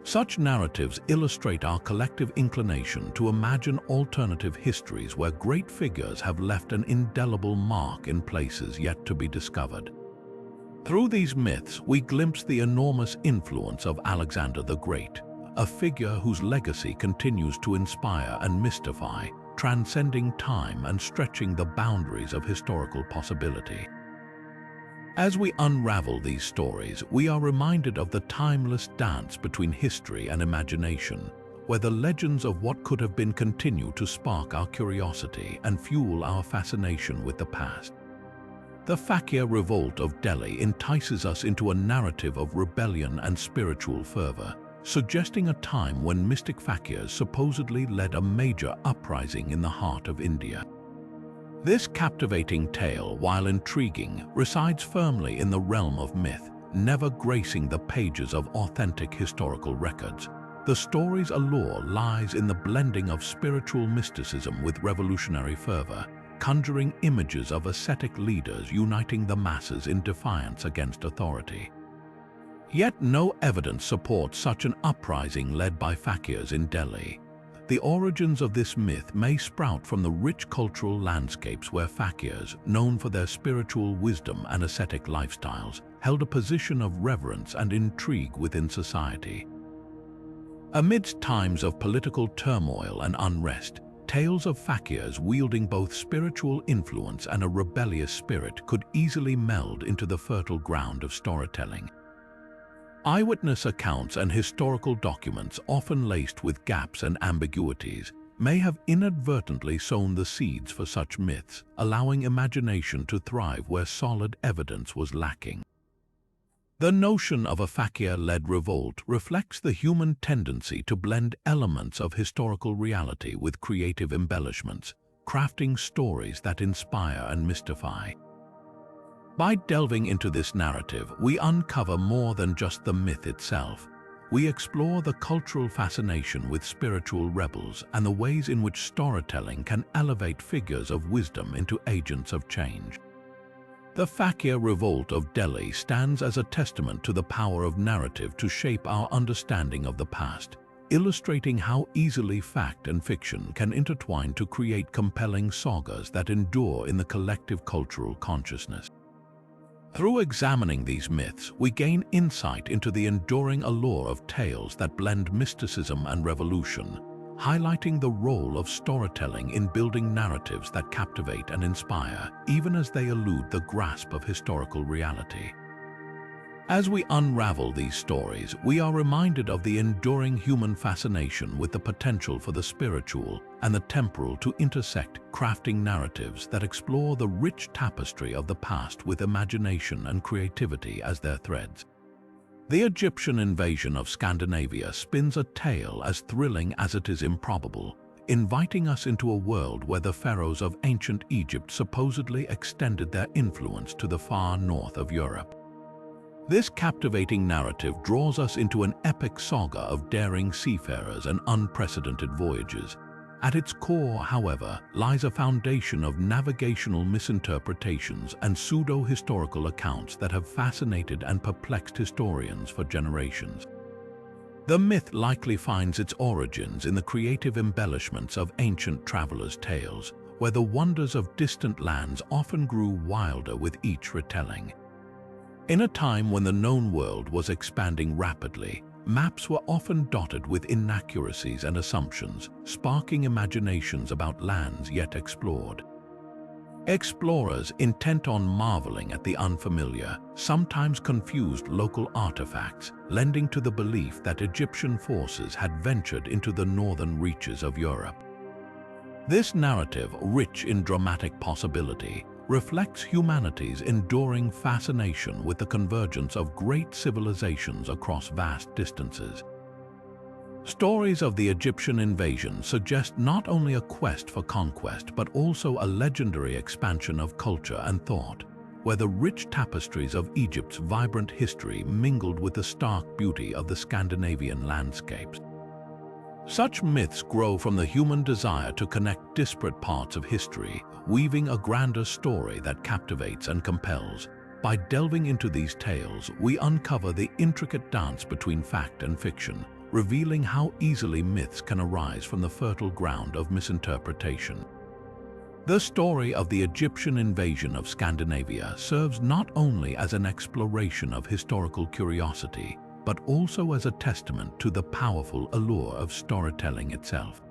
Such narratives illustrate our collective inclination to imagine alternative histories where great figures have left an indelible mark in places yet to be discovered. Through these myths, we glimpse the enormous influence of Alexander the Great, a figure whose legacy continues to inspire and mystify, transcending time and stretching the boundaries of historical possibility. As we unravel these stories, we are reminded of the timeless dance between history and imagination, where the legends of what could have been continue to spark our curiosity and fuel our fascination with the past. The Fakir revolt of Delhi entices us into a narrative of rebellion and spiritual fervor, suggesting a time when mystic fakirs supposedly led a major uprising in the heart of India. This captivating tale, while intriguing, resides firmly in the realm of myth, never gracing the pages of authentic historical records. The story's allure lies in the blending of spiritual mysticism with revolutionary fervor, conjuring images of ascetic leaders uniting the masses in defiance against authority. Yet no evidence supports such an uprising led by fakirs in Delhi. The origins of this myth may sprout from the rich cultural landscapes where fakirs, known for their spiritual wisdom and ascetic lifestyles, held a position of reverence and intrigue within society. Amidst times of political turmoil and unrest, tales of fakirs wielding both spiritual influence and a rebellious spirit could easily meld into the fertile ground of storytelling. Eyewitness accounts and historical documents, often laced with gaps and ambiguities, may have inadvertently sown the seeds for such myths, allowing imagination to thrive where solid evidence was lacking. The notion of a fakir-led revolt reflects the human tendency to blend elements of historical reality with creative embellishments, crafting stories that inspire and mystify. By delving into this narrative, we uncover more than just the myth itself. We explore the cultural fascination with spiritual rebels and the ways in which storytelling can elevate figures of wisdom into agents of change. The Fakir Revolt of Delhi stands as a testament to the power of narrative to shape our understanding of the past, illustrating how easily fact and fiction can intertwine to create compelling sagas that endure in the collective cultural consciousness. Through examining these myths, we gain insight into the enduring allure of tales that blend mysticism and revolution, highlighting the role of storytelling in building narratives that captivate and inspire, even as they elude the grasp of historical reality. As we unravel these stories, we are reminded of the enduring human fascination with the potential for the spiritual and the temporal to intersect, crafting narratives that explore the rich tapestry of the past with imagination and creativity as their threads. The Egyptian invasion of Scandinavia spins a tale as thrilling as it is improbable, inviting us into a world where the pharaohs of ancient Egypt supposedly extended their influence to the far north of Europe. This captivating narrative draws us into an epic saga of daring seafarers and unprecedented voyages. At its core, however, lies a foundation of navigational misinterpretations and pseudo-historical accounts that have fascinated and perplexed historians for generations. The myth likely finds its origins in the creative embellishments of ancient travelers' tales, where the wonders of distant lands often grew wilder with each retelling. In a time when the known world was expanding rapidly, maps were often dotted with inaccuracies and assumptions, sparking imaginations about lands yet explored. Explorers, intent on marveling at the unfamiliar, sometimes confused local artifacts, lending to the belief that Egyptian forces had ventured into the northern reaches of Europe. This narrative, rich in dramatic possibility, reflects humanity's enduring fascination with the convergence of great civilizations across vast distances. Stories of the Egyptian invasion suggest not only a quest for conquest but also a legendary expansion of culture and thought, where the rich tapestries of Egypt's vibrant history mingled with the stark beauty of the Scandinavian landscapes. Such myths grow from the human desire to connect disparate parts of history, weaving a grander story that captivates and compels. By delving into these tales, we uncover the intricate dance between fact and fiction, revealing how easily myths can arise from the fertile ground of misinterpretation. The story of the Egyptian invasion of Scandinavia serves not only as an exploration of historical curiosity, but also as a testament to the powerful allure of storytelling itself.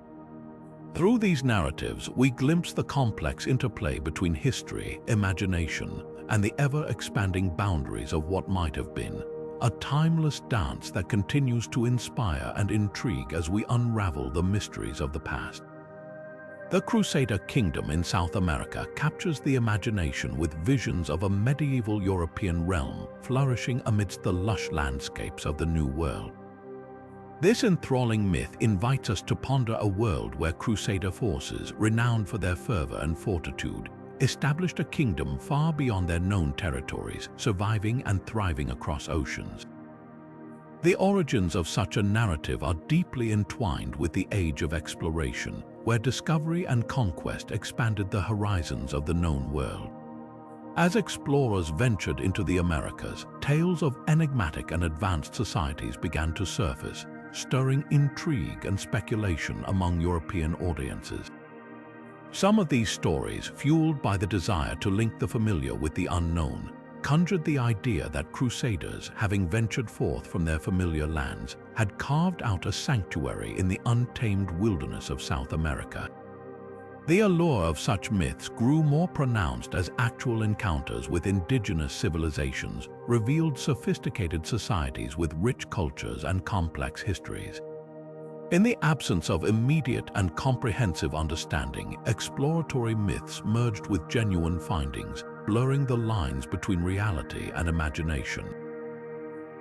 Through these narratives, we glimpse the complex interplay between history, imagination, and the ever-expanding boundaries of what might have been, a timeless dance that continues to inspire and intrigue as we unravel the mysteries of the past. The Crusader kingdom in South America captures the imagination with visions of a medieval European realm flourishing amidst the lush landscapes of the New World. This enthralling myth invites us to ponder a world where Crusader forces, renowned for their fervor and fortitude, established a kingdom far beyond their known territories, surviving and thriving across oceans. The origins of such a narrative are deeply entwined with the age of exploration, where discovery and conquest expanded the horizons of the known world. As explorers ventured into the Americas, tales of enigmatic and advanced societies began to surface, stirring intrigue and speculation among European audiences. Some of these stories, fueled by the desire to link the familiar with the unknown, conjured the idea that crusaders, having ventured forth from their familiar lands, had carved out a sanctuary in the untamed wilderness of South America. The allure of such myths grew more pronounced as actual encounters with indigenous civilizations revealed sophisticated societies with rich cultures and complex histories. In the absence of immediate and comprehensive understanding, exploratory myths merged with genuine findings, blurring the lines between reality and imagination.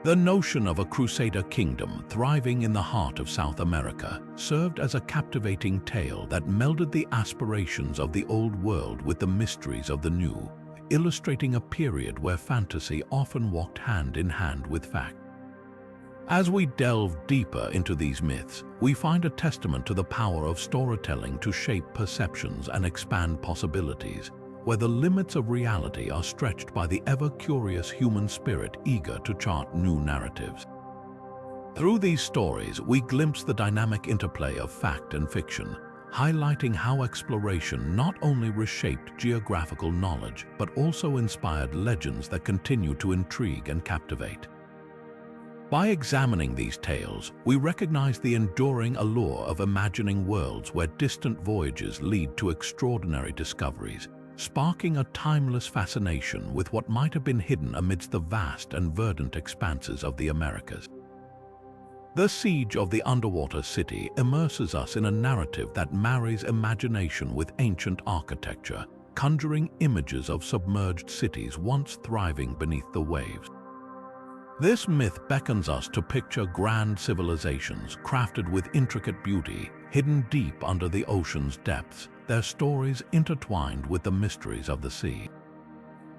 The notion of a crusader kingdom thriving in the heart of South America served as a captivating tale that melded the aspirations of the old world with the mysteries of the new, illustrating a period where fantasy often walked hand in hand with fact. As we delve deeper into these myths, we find a testament to the power of storytelling to shape perceptions and expand possibilities, where the limits of reality are stretched by the ever-curious human spirit eager to chart new narratives. Through these stories, we glimpse the dynamic interplay of fact and fiction, highlighting how exploration not only reshaped geographical knowledge, but also inspired legends that continue to intrigue and captivate. By examining these tales, we recognize the enduring allure of imagining worlds where distant voyages lead to extraordinary discoveries, sparking a timeless fascination with what might have been hidden amidst the vast and verdant expanses of the Americas. The Siege of the Underwater City immerses us in a narrative that marries imagination with ancient architecture, conjuring images of submerged cities once thriving beneath the waves. This myth beckons us to picture grand civilizations crafted with intricate beauty, hidden deep under the ocean's depths, their stories intertwined with the mysteries of the sea.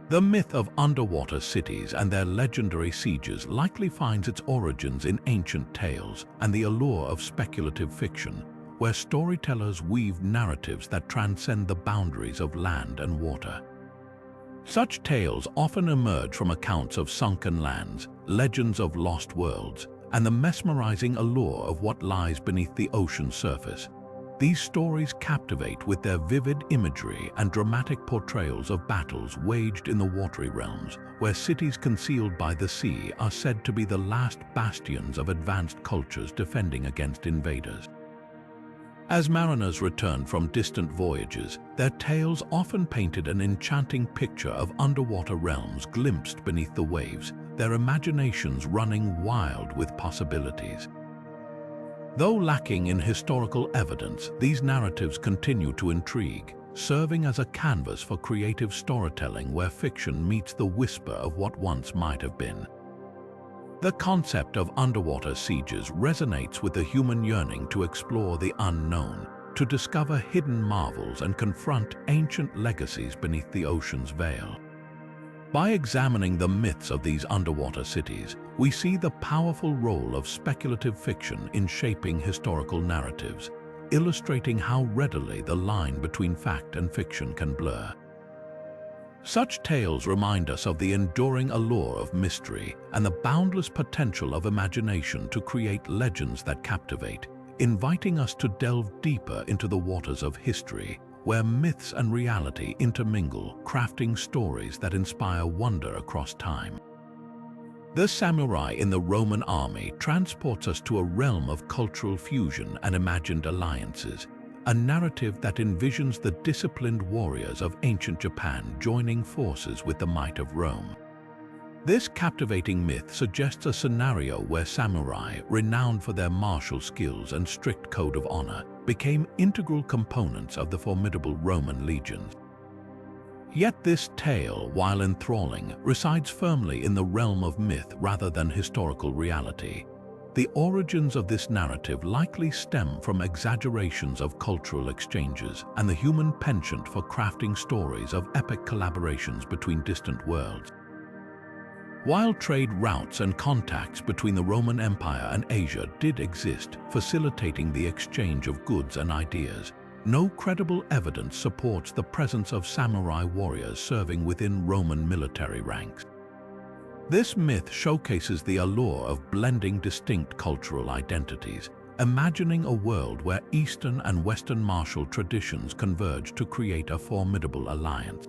The myth of underwater cities and their legendary sieges likely finds its origins in ancient tales and the allure of speculative fiction, where storytellers weave narratives that transcend the boundaries of land and water. Such tales often emerge from accounts of sunken lands, legends of lost worlds, and the mesmerizing allure of what lies beneath the ocean's surface. These stories captivate with their vivid imagery and dramatic portrayals of battles waged in the watery realms, where cities concealed by the sea are said to be the last bastions of advanced cultures defending against invaders. As mariners returned from distant voyages, their tales often painted an enchanting picture of underwater realms glimpsed beneath the waves, their imaginations running wild with possibilities. Though lacking in historical evidence, these narratives continue to intrigue, serving as a canvas for creative storytelling where fiction meets the whisper of what once might have been. The concept of underwater sieges resonates with the human yearning to explore the unknown, to discover hidden marvels and confront ancient legacies beneath the ocean's veil. By examining the myths of these underwater cities, we see the powerful role of speculative fiction in shaping historical narratives, illustrating how readily the line between fact and fiction can blur. Such tales remind us of the enduring allure of mystery and the boundless potential of imagination to create legends that captivate, inviting us to delve deeper into the waters of history, where myths and reality intermingle, crafting stories that inspire wonder across time. The samurai in the Roman army transports us to a realm of cultural fusion and imagined alliances, a narrative that envisions the disciplined warriors of ancient Japan joining forces with the might of Rome. This captivating myth suggests a scenario where samurai, renowned for their martial skills and strict code of honor, became integral components of the formidable Roman legions. Yet this tale, while enthralling, resides firmly in the realm of myth rather than historical reality. The origins of this narrative likely stem from exaggerations of cultural exchanges and the human penchant for crafting stories of epic collaborations between distant worlds. While trade routes and contacts between the Roman Empire and Asia did exist, facilitating the exchange of goods and ideas, no credible evidence supports the presence of samurai warriors serving within Roman military ranks. This myth showcases the allure of blending distinct cultural identities, imagining a world where Eastern and Western martial traditions converge to create a formidable alliance.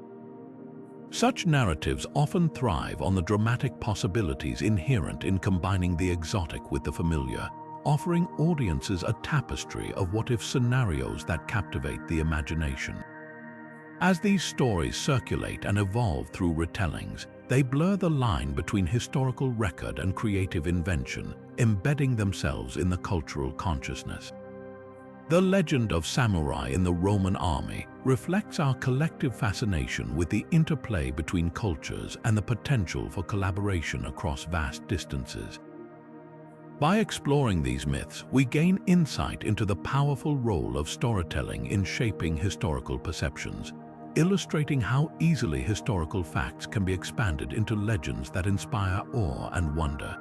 Such narratives often thrive on the dramatic possibilities inherent in combining the exotic with the familiar, offering audiences a tapestry of what-if scenarios that captivate the imagination. As these stories circulate and evolve through retellings, they blur the line between historical record and creative invention, embedding themselves in the cultural consciousness. The legend of samurai in the Roman army reflects our collective fascination with the interplay between cultures and the potential for collaboration across vast distances. By exploring these myths, we gain insight into the powerful role of storytelling in shaping historical perceptions, illustrating how easily historical facts can be expanded into legends that inspire awe and wonder.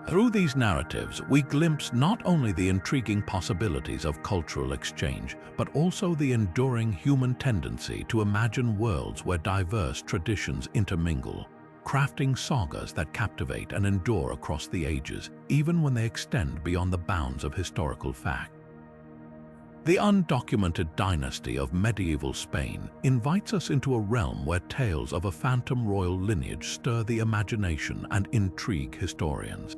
Through these narratives, we glimpse not only the intriguing possibilities of cultural exchange, but also the enduring human tendency to imagine worlds where diverse traditions intermingle, crafting sagas that captivate and endure across the ages, even when they extend beyond the bounds of historical fact. The undocumented dynasty of medieval Spain invites us into a realm where tales of a phantom royal lineage stir the imagination and intrigue historians.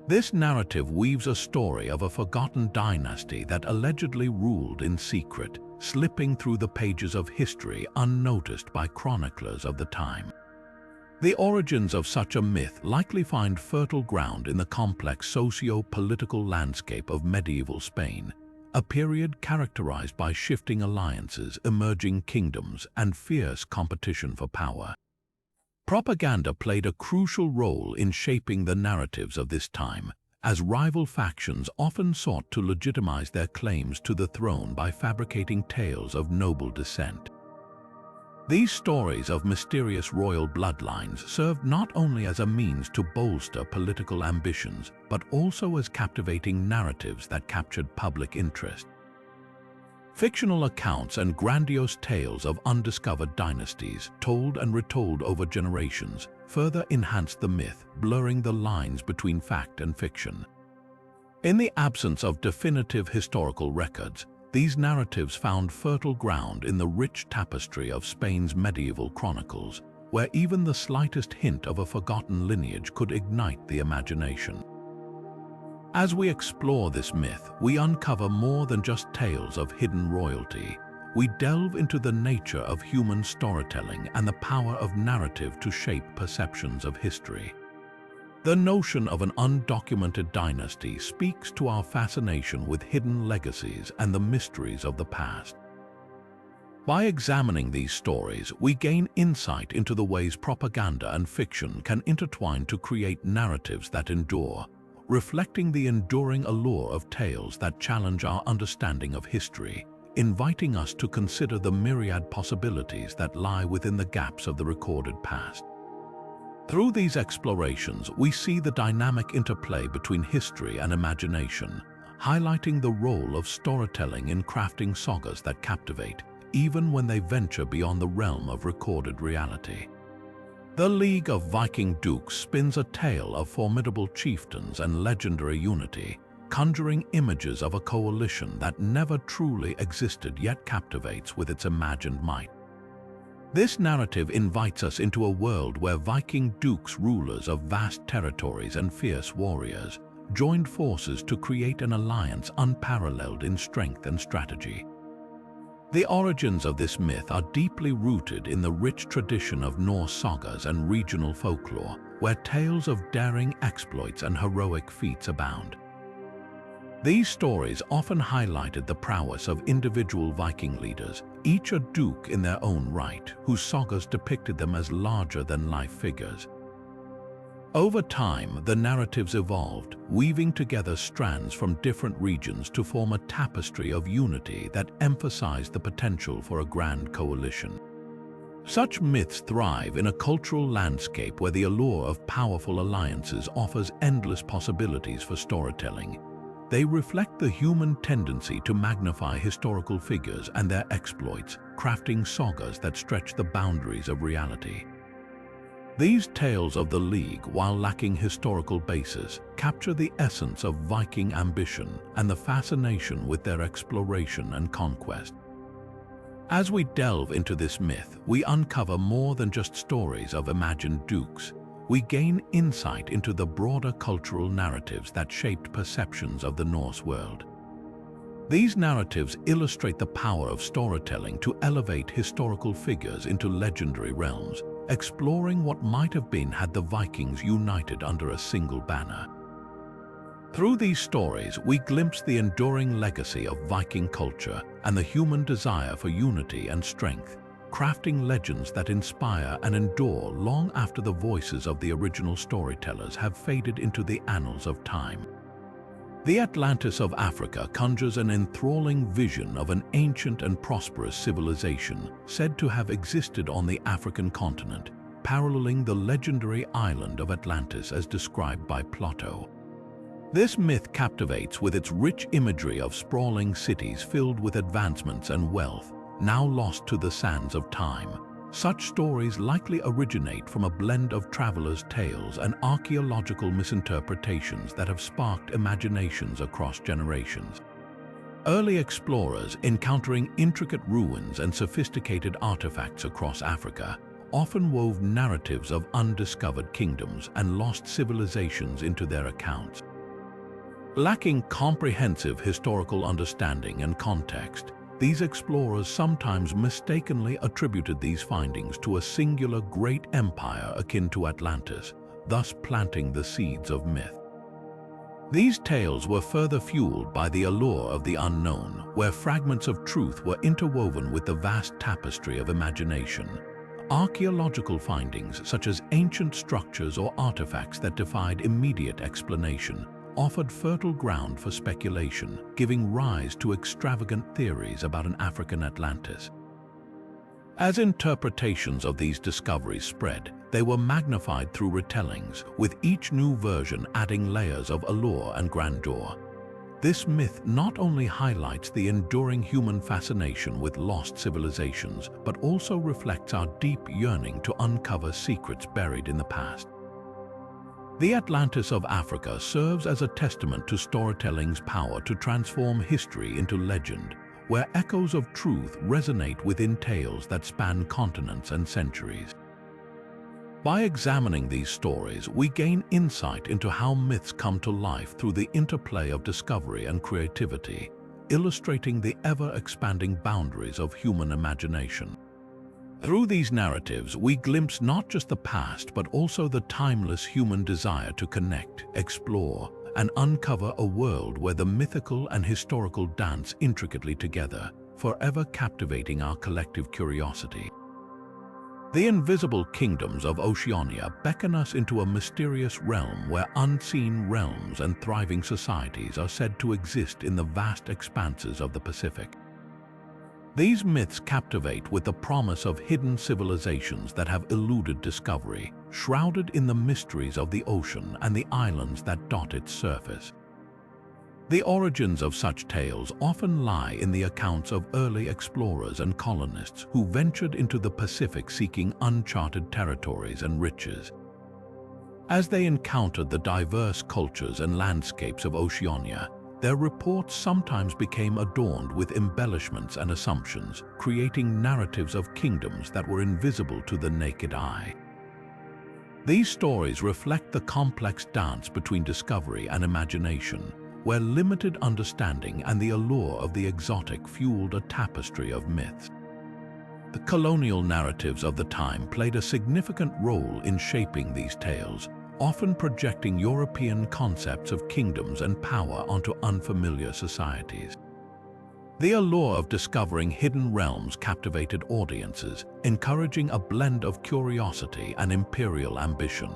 This narrative weaves a story of a forgotten dynasty that allegedly ruled in secret, slipping through the pages of history unnoticed by chroniclers of the time. The origins of such a myth likely find fertile ground in the complex socio-political landscape of medieval Spain, a period characterized by shifting alliances, emerging kingdoms, and fierce competition for power. Propaganda played a crucial role in shaping the narratives of this time, as rival factions often sought to legitimize their claims to the throne by fabricating tales of noble descent. These stories of mysterious royal bloodlines served not only as a means to bolster political ambitions, but also as captivating narratives that captured public interest. Fictional accounts and grandiose tales of undiscovered dynasties, told and retold over generations, further enhanced the myth, blurring the lines between fact and fiction. In the absence of definitive historical records, these narratives found fertile ground in the rich tapestry of Spain's medieval chronicles, where even the slightest hint of a forgotten lineage could ignite the imagination. As we explore this myth, we uncover more than just tales of hidden royalty. We delve into the nature of human storytelling and the power of narrative to shape perceptions of history. The notion of an undocumented dynasty speaks to our fascination with hidden legacies and the mysteries of the past. By examining these stories, we gain insight into the ways propaganda and fiction can intertwine to create narratives that endure, reflecting the enduring allure of tales that challenge our understanding of history, inviting us to consider the myriad possibilities that lie within the gaps of the recorded past. Through these explorations, we see the dynamic interplay between history and imagination, highlighting the role of storytelling in crafting sagas that captivate, even when they venture beyond the realm of recorded reality. The League of Viking Dukes spins a tale of formidable chieftains and legendary unity, conjuring images of a coalition that never truly existed yet captivates with its imagined might. This narrative invites us into a world where Viking dukes, rulers of vast territories and fierce warriors, joined forces to create an alliance unparalleled in strength and strategy. The origins of this myth are deeply rooted in the rich tradition of Norse sagas and regional folklore, where tales of daring exploits and heroic feats abound. These stories often highlighted the prowess of individual Viking leaders, each a duke in their own right, whose sagas depicted them as larger-than-life figures. Over time, the narratives evolved, weaving together strands from different regions to form a tapestry of unity that emphasized the potential for a grand coalition. Such myths thrive in a cultural landscape where the allure of powerful alliances offers endless possibilities for storytelling. They reflect the human tendency to magnify historical figures and their exploits, crafting sagas that stretch the boundaries of reality. These tales of the League, while lacking historical basis, capture the essence of Viking ambition and the fascination with their exploration and conquest. As we delve into this myth, we uncover more than just stories of imagined dukes. we gain insight into the broader cultural narratives that shaped perceptions of the Norse world. These narratives illustrate the power of storytelling to elevate historical figures into legendary realms, exploring what might have been had the Vikings united under a single banner. Through these stories, we glimpse the enduring legacy of Viking culture and the human desire for unity and strength, crafting legends that inspire and endure long after the voices of the original storytellers have faded into the annals of time. The Atlantis of Africa conjures an enthralling vision of an ancient and prosperous civilization said to have existed on the African continent, paralleling the legendary island of Atlantis as described by Plato. This myth captivates with its rich imagery of sprawling cities filled with advancements and wealth, now lost to the sands of time. Such stories likely originate from a blend of travelers' tales and archaeological misinterpretations that have sparked imaginations across generations. Early explorers, encountering intricate ruins and sophisticated artifacts across Africa, often wove narratives of undiscovered kingdoms and lost civilizations into their accounts. Lacking comprehensive historical understanding and context, these explorers sometimes mistakenly attributed these findings to a singular great empire akin to Atlantis, thus planting the seeds of myth. These tales were further fueled by the allure of the unknown, where fragments of truth were interwoven with the vast tapestry of imagination. Archaeological findings, such as ancient structures or artifacts that defied immediate explanation, offered fertile ground for speculation, giving rise to extravagant theories about an African Atlantis. As interpretations of these discoveries spread, they were magnified through retellings, with each new version adding layers of allure and grandeur. This myth not only highlights the enduring human fascination with lost civilizations, but also reflects our deep yearning to uncover secrets buried in the past. The Atlantis of Africa serves as a testament to storytelling's power to transform history into legend, where echoes of truth resonate within tales that span continents and centuries. By examining these stories, we gain insight into how myths come to life through the interplay of discovery and creativity, illustrating the ever-expanding boundaries of human imagination. Through these narratives, we glimpse not just the past, but also the timeless human desire to connect, explore, and uncover a world where the mythical and historical dance intricately together, forever captivating our collective curiosity. The invisible kingdoms of Oceania beckon us into a mysterious realm where unseen realms and thriving societies are said to exist in the vast expanses of the Pacific. These myths captivate with the promise of hidden civilizations that have eluded discovery, shrouded in the mysteries of the ocean and the islands that dot its surface. The origins of such tales often lie in the accounts of early explorers and colonists who ventured into the Pacific seeking uncharted territories and riches. As they encountered the diverse cultures and landscapes of Oceania, their reports sometimes became adorned with embellishments and assumptions, creating narratives of kingdoms that were invisible to the naked eye. These stories reflect the complex dance between discovery and imagination, where limited understanding and the allure of the exotic fueled a tapestry of myths. The colonial narratives of the time played a significant role in shaping these tales, often projecting European concepts of kingdoms and power onto unfamiliar societies. The allure of discovering hidden realms captivated audiences, encouraging a blend of curiosity and imperial ambition.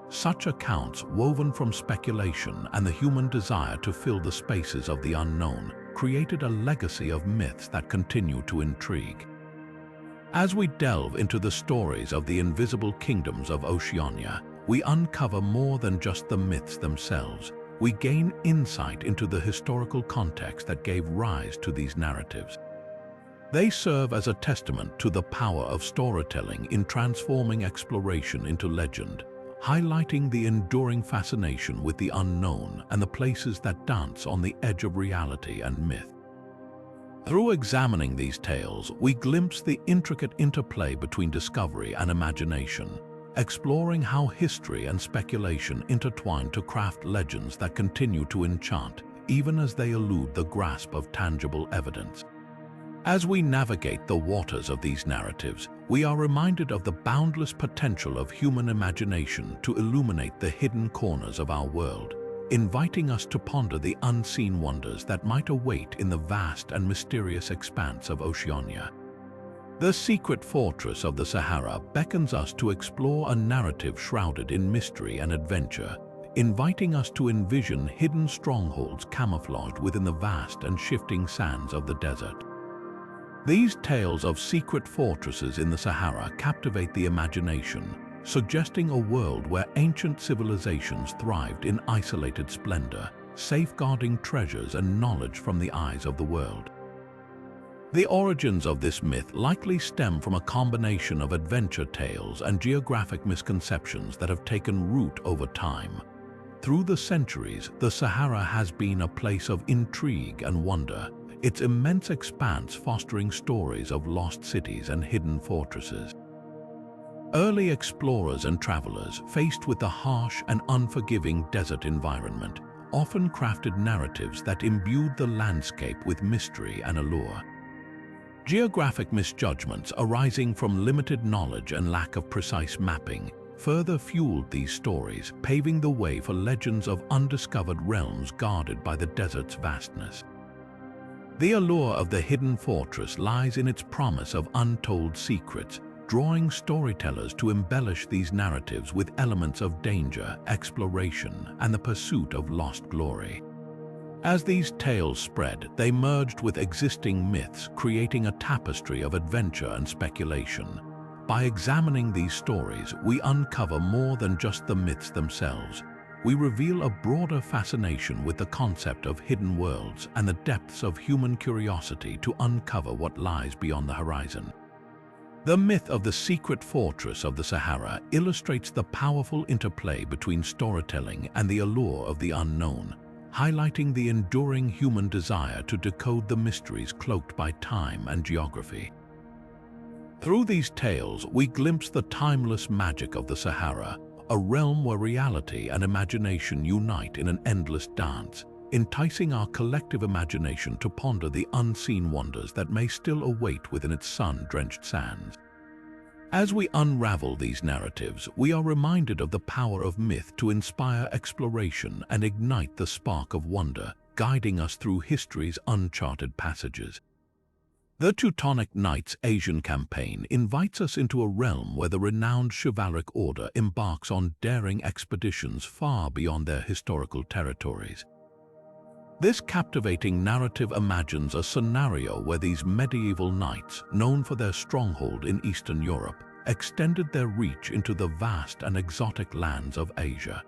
Such accounts, woven from speculation and the human desire to fill the spaces of the unknown, created a legacy of myths that continue to intrigue. As we delve into the stories of the invisible kingdoms of Oceania, we uncover more than just the myths themselves. We gain insight into the historical context that gave rise to these narratives. They serve as a testament to the power of storytelling in transforming exploration into legend, highlighting the enduring fascination with the unknown and the places that dance on the edge of reality and myth. Through examining these tales, we glimpse the intricate interplay between discovery and imagination, exploring how history and speculation intertwine to craft legends that continue to enchant, even as they elude the grasp of tangible evidence. As we navigate the waters of these narratives, we are reminded of the boundless potential of human imagination to illuminate the hidden corners of our world, inviting us to ponder the unseen wonders that might await in the vast and mysterious expanse of Oceania. The secret fortress of the Sahara beckons us to explore a narrative shrouded in mystery and adventure, inviting us to envision hidden strongholds camouflaged within the vast and shifting sands of the desert. These tales of secret fortresses in the Sahara captivate the imagination, suggesting a world where ancient civilizations thrived in isolated splendor, safeguarding treasures and knowledge from the eyes of the world. The origins of this myth likely stem from a combination of adventure tales and geographic misconceptions that have taken root over time. Through the centuries, the Sahara has been a place of intrigue and wonder, its immense expanse fostering stories of lost cities and hidden fortresses. Early explorers and travelers, faced with the harsh and unforgiving desert environment, often crafted narratives that imbued the landscape with mystery and allure. Geographic misjudgments arising from limited knowledge and lack of precise mapping further fueled these stories, paving the way for legends of undiscovered realms guarded by the desert's vastness. The allure of the hidden fortress lies in its promise of untold secrets, drawing storytellers to embellish these narratives with elements of danger, exploration, and the pursuit of lost glory. As these tales spread, they merged with existing myths, creating a tapestry of adventure and speculation. By examining these stories, we uncover more than just the myths themselves. We reveal a broader fascination with the concept of hidden worlds and the depths of human curiosity to uncover what lies beyond the horizon. The myth of the secret fortress of the Sahara illustrates the powerful interplay between storytelling and the allure of the unknown, highlighting the enduring human desire to decode the mysteries cloaked by time and geography. Through these tales, we glimpse the timeless magic of the Sahara, a realm where reality and imagination unite in an endless dance, enticing our collective imagination to ponder the unseen wonders that may still await within its sun-drenched sands. As we unravel these narratives, we are reminded of the power of myth to inspire exploration and ignite the spark of wonder, guiding us through history's uncharted passages. The Teutonic Knights' Asian campaign invites us into a realm where the renowned chivalric order embarks on daring expeditions far beyond their historical territories. This captivating narrative imagines a scenario where these medieval knights, known for their stronghold in Eastern Europe, extended their reach into the vast and exotic lands of Asia.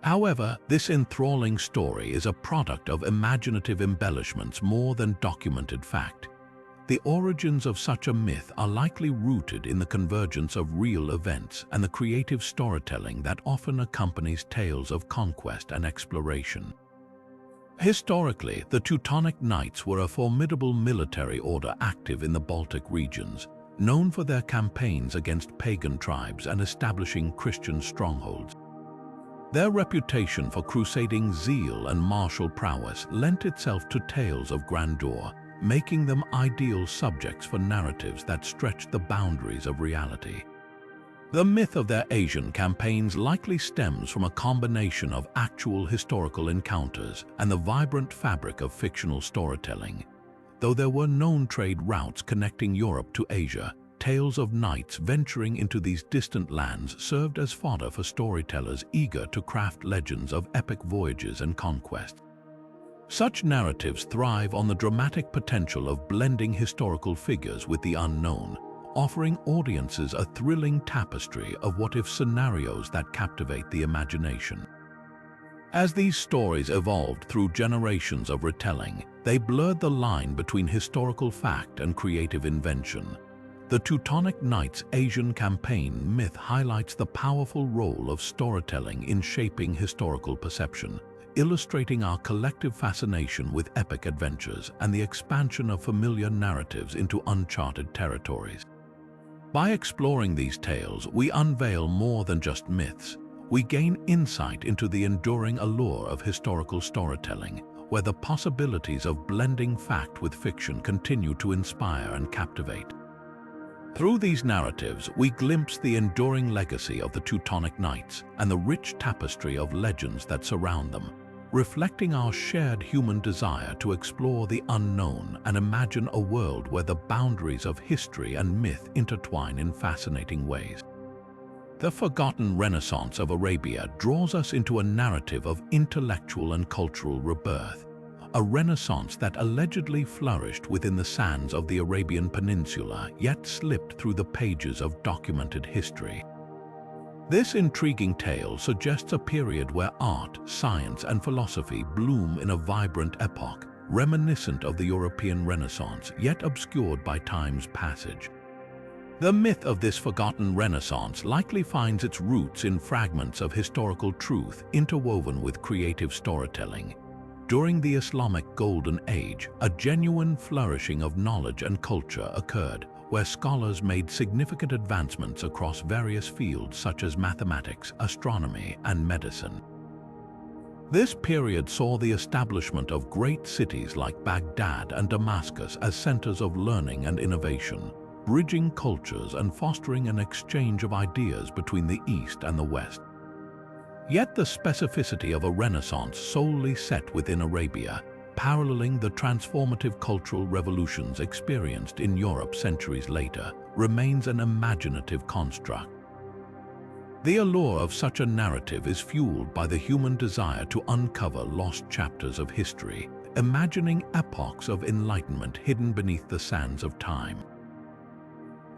However, this enthralling story is a product of imaginative embellishments more than documented fact. The origins of such a myth are likely rooted in the convergence of real events and the creative storytelling that often accompanies tales of conquest and exploration. Historically, the Teutonic Knights were a formidable military order active in the Baltic regions, known for their campaigns against pagan tribes and establishing Christian strongholds. Their reputation for crusading zeal and martial prowess lent itself to tales of grandeur, making them ideal subjects for narratives that stretched the boundaries of reality. The myth of their Asian campaigns likely stems from a combination of actual historical encounters and the vibrant fabric of fictional storytelling. Though there were known trade routes connecting Europe to Asia, tales of knights venturing into these distant lands served as fodder for storytellers eager to craft legends of epic voyages and conquest. Such narratives thrive on the dramatic potential of blending historical figures with the unknown, offering audiences a thrilling tapestry of what-if scenarios that captivate the imagination. As these stories evolved through generations of retelling, they blurred the line between historical fact and creative invention. The Teutonic Knights' Asian campaign myth highlights the powerful role of storytelling in shaping historical perception, illustrating our collective fascination with epic adventures and the expansion of familiar narratives into uncharted territories. By exploring these tales, we unveil more than just myths. We gain insight into the enduring allure of historical storytelling, where the possibilities of blending fact with fiction continue to inspire and captivate. Through these narratives, we glimpse the enduring legacy of the Teutonic Knights and the rich tapestry of legends that surround them, reflecting our shared human desire to explore the unknown and imagine a world where the boundaries of history and myth intertwine in fascinating ways. The forgotten Renaissance of Arabia draws us into a narrative of intellectual and cultural rebirth, a renaissance that allegedly flourished within the sands of the Arabian Peninsula, yet slipped through the pages of documented history. This intriguing tale suggests a period where art, science, and philosophy bloom in a vibrant epoch, reminiscent of the European Renaissance, yet obscured by time's passage. The myth of this forgotten Renaissance likely finds its roots in fragments of historical truth interwoven with creative storytelling. During the Islamic Golden Age, a genuine flourishing of knowledge and culture occurred, where scholars made significant advancements across various fields such as mathematics, astronomy, and medicine. This period saw the establishment of great cities like Baghdad and Damascus as centers of learning and innovation, bridging cultures and fostering an exchange of ideas between the East and the West. Yet the specificity of a Renaissance solely set within Arabia, paralleling the transformative cultural revolutions experienced in Europe centuries later, remains an imaginative construct. The allure of such a narrative is fueled by the human desire to uncover lost chapters of history, imagining epochs of enlightenment hidden beneath the sands of time.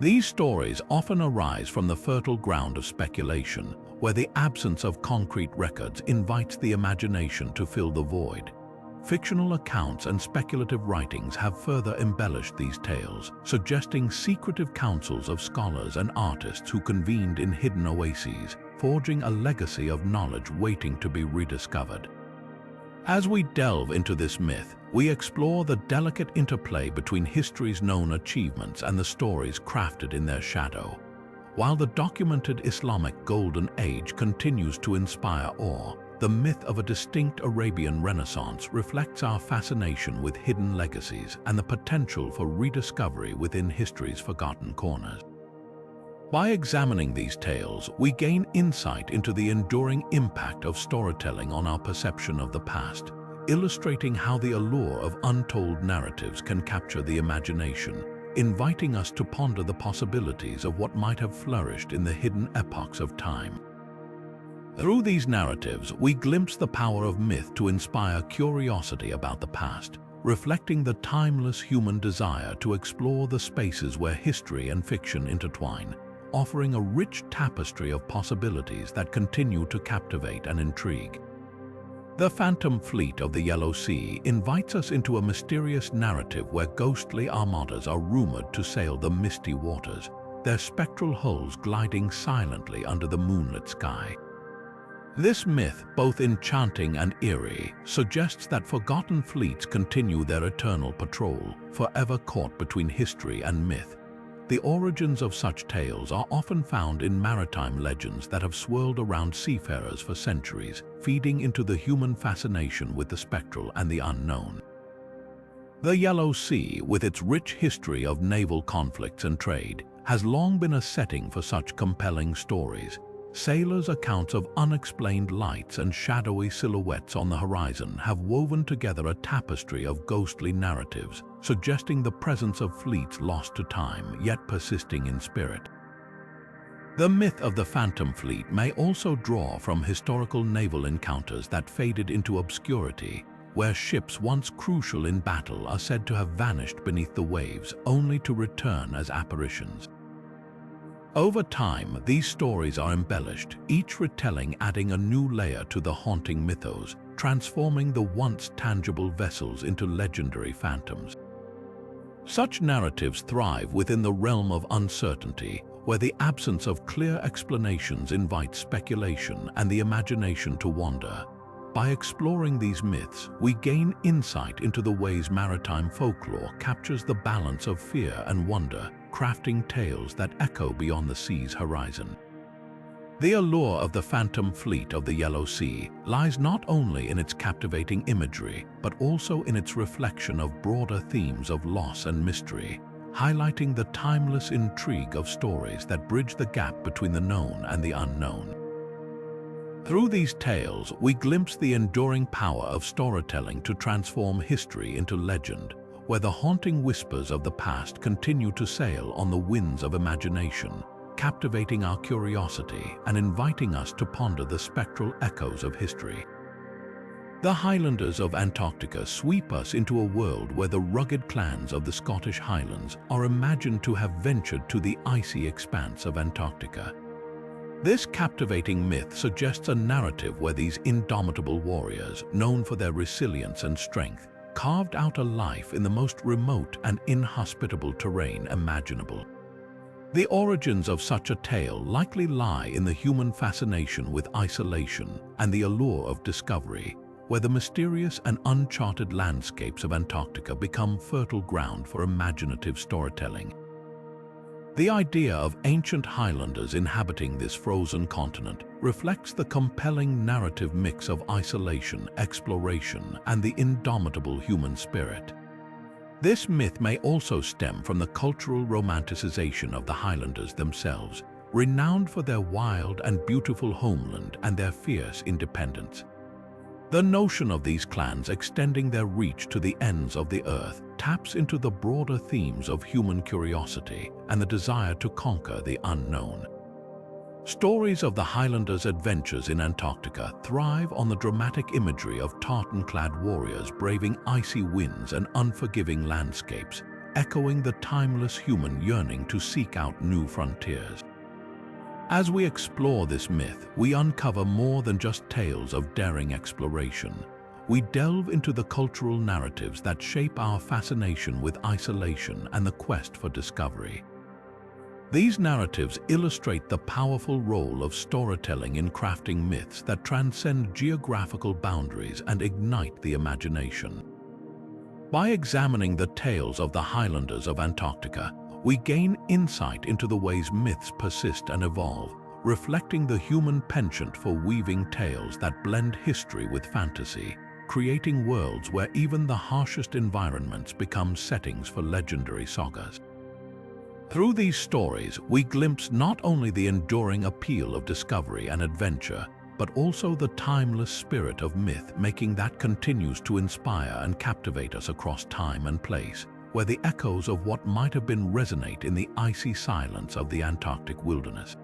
These stories often arise from the fertile ground of speculation, where the absence of concrete records invites the imagination to fill the void. Fictional accounts and speculative writings have further embellished these tales, suggesting secretive councils of scholars and artists who convened in hidden oases, forging a legacy of knowledge waiting to be rediscovered. As we delve into this myth, we explore the delicate interplay between history's known achievements and the stories crafted in their shadow. While the documented Islamic Golden Age continues to inspire awe, the myth of a distinct Arabian Renaissance reflects our fascination with hidden legacies and the potential for rediscovery within history's forgotten corners. By examining these tales, we gain insight into the enduring impact of storytelling on our perception of the past, illustrating how the allure of untold narratives can capture the imagination, inviting us to ponder the possibilities of what might have flourished in the hidden epochs of time. Through these narratives, we glimpse the power of myth to inspire curiosity about the past, reflecting the timeless human desire to explore the spaces where history and fiction intertwine, offering a rich tapestry of possibilities that continue to captivate and intrigue. The Phantom Fleet of the Yellow Sea invites us into a mysterious narrative where ghostly armadas are rumored to sail the misty waters, their spectral hulls gliding silently under the moonlit sky. This myth, both enchanting and eerie, suggests that forgotten fleets continue their eternal patrol, forever caught between history and myth. The origins of such tales are often found in maritime legends that have swirled around seafarers for centuries, feeding into the human fascination with the spectral and the unknown. The Yellow Sea, with its rich history of naval conflicts and trade, has long been a setting for such compelling stories. Sailors' accounts of unexplained lights and shadowy silhouettes on the horizon have woven together a tapestry of ghostly narratives, suggesting the presence of fleets lost to time yet persisting in spirit. The myth of the Phantom Fleet may also draw from historical naval encounters that faded into obscurity, where ships once crucial in battle are said to have vanished beneath the waves, only to return as apparitions. Over time, these stories are embellished, each retelling adding a new layer to the haunting mythos, transforming the once tangible vessels into legendary phantoms. Such narratives thrive within the realm of uncertainty, where the absence of clear explanations invites speculation and the imagination to wander. By exploring these myths, we gain insight into the ways maritime folklore captures the balance of fear and wonder, crafting tales that echo beyond the sea's horizon. The allure of the Phantom Fleet of the Yellow Sea lies not only in its captivating imagery, but also in its reflection of broader themes of loss and mystery, highlighting the timeless intrigue of stories that bridge the gap between the known and the unknown. Through these tales, we glimpse the enduring power of storytelling to transform history into legend, where the haunting whispers of the past continue to sail on the winds of imagination, captivating our curiosity and inviting us to ponder the spectral echoes of history. The Highlanders of Antarctica sweep us into a world where the rugged clans of the Scottish Highlands are imagined to have ventured to the icy expanse of Antarctica. This captivating myth suggests a narrative where these indomitable warriors, known for their resilience and strength, carved out a life in the most remote and inhospitable terrain imaginable. The origins of such a tale likely lie in the human fascination with isolation and the allure of discovery, where the mysterious and uncharted landscapes of Antarctica become fertile ground for imaginative storytelling. The idea of ancient Highlanders inhabiting this frozen continent reflects the compelling narrative mix of isolation, exploration, and the indomitable human spirit. This myth may also stem from the cultural romanticization of the Highlanders themselves, renowned for their wild and beautiful homeland and their fierce independence. The notion of these clans extending their reach to the ends of the earth taps into the broader themes of human curiosity and the desire to conquer the unknown. Stories of the Highlanders' adventures in Antarctica thrive on the dramatic imagery of tartan-clad warriors braving icy winds and unforgiving landscapes, echoing the timeless human yearning to seek out new frontiers. As we explore this myth, we uncover more than just tales of daring exploration. We delve into the cultural narratives that shape our fascination with isolation and the quest for discovery. These narratives illustrate the powerful role of storytelling in crafting myths that transcend geographical boundaries and ignite the imagination. By examining the tales of the Highlanders of Antarctica, we gain insight into the ways myths persist and evolve, reflecting the human penchant for weaving tales that blend history with fantasy, creating worlds where even the harshest environments become settings for legendary sagas. Through these stories, we glimpse not only the enduring appeal of discovery and adventure, but also the timeless spirit of myth-making that continues to inspire and captivate us across time and place, where the echoes of what might have been resonate in the icy silence of the Antarctic wilderness.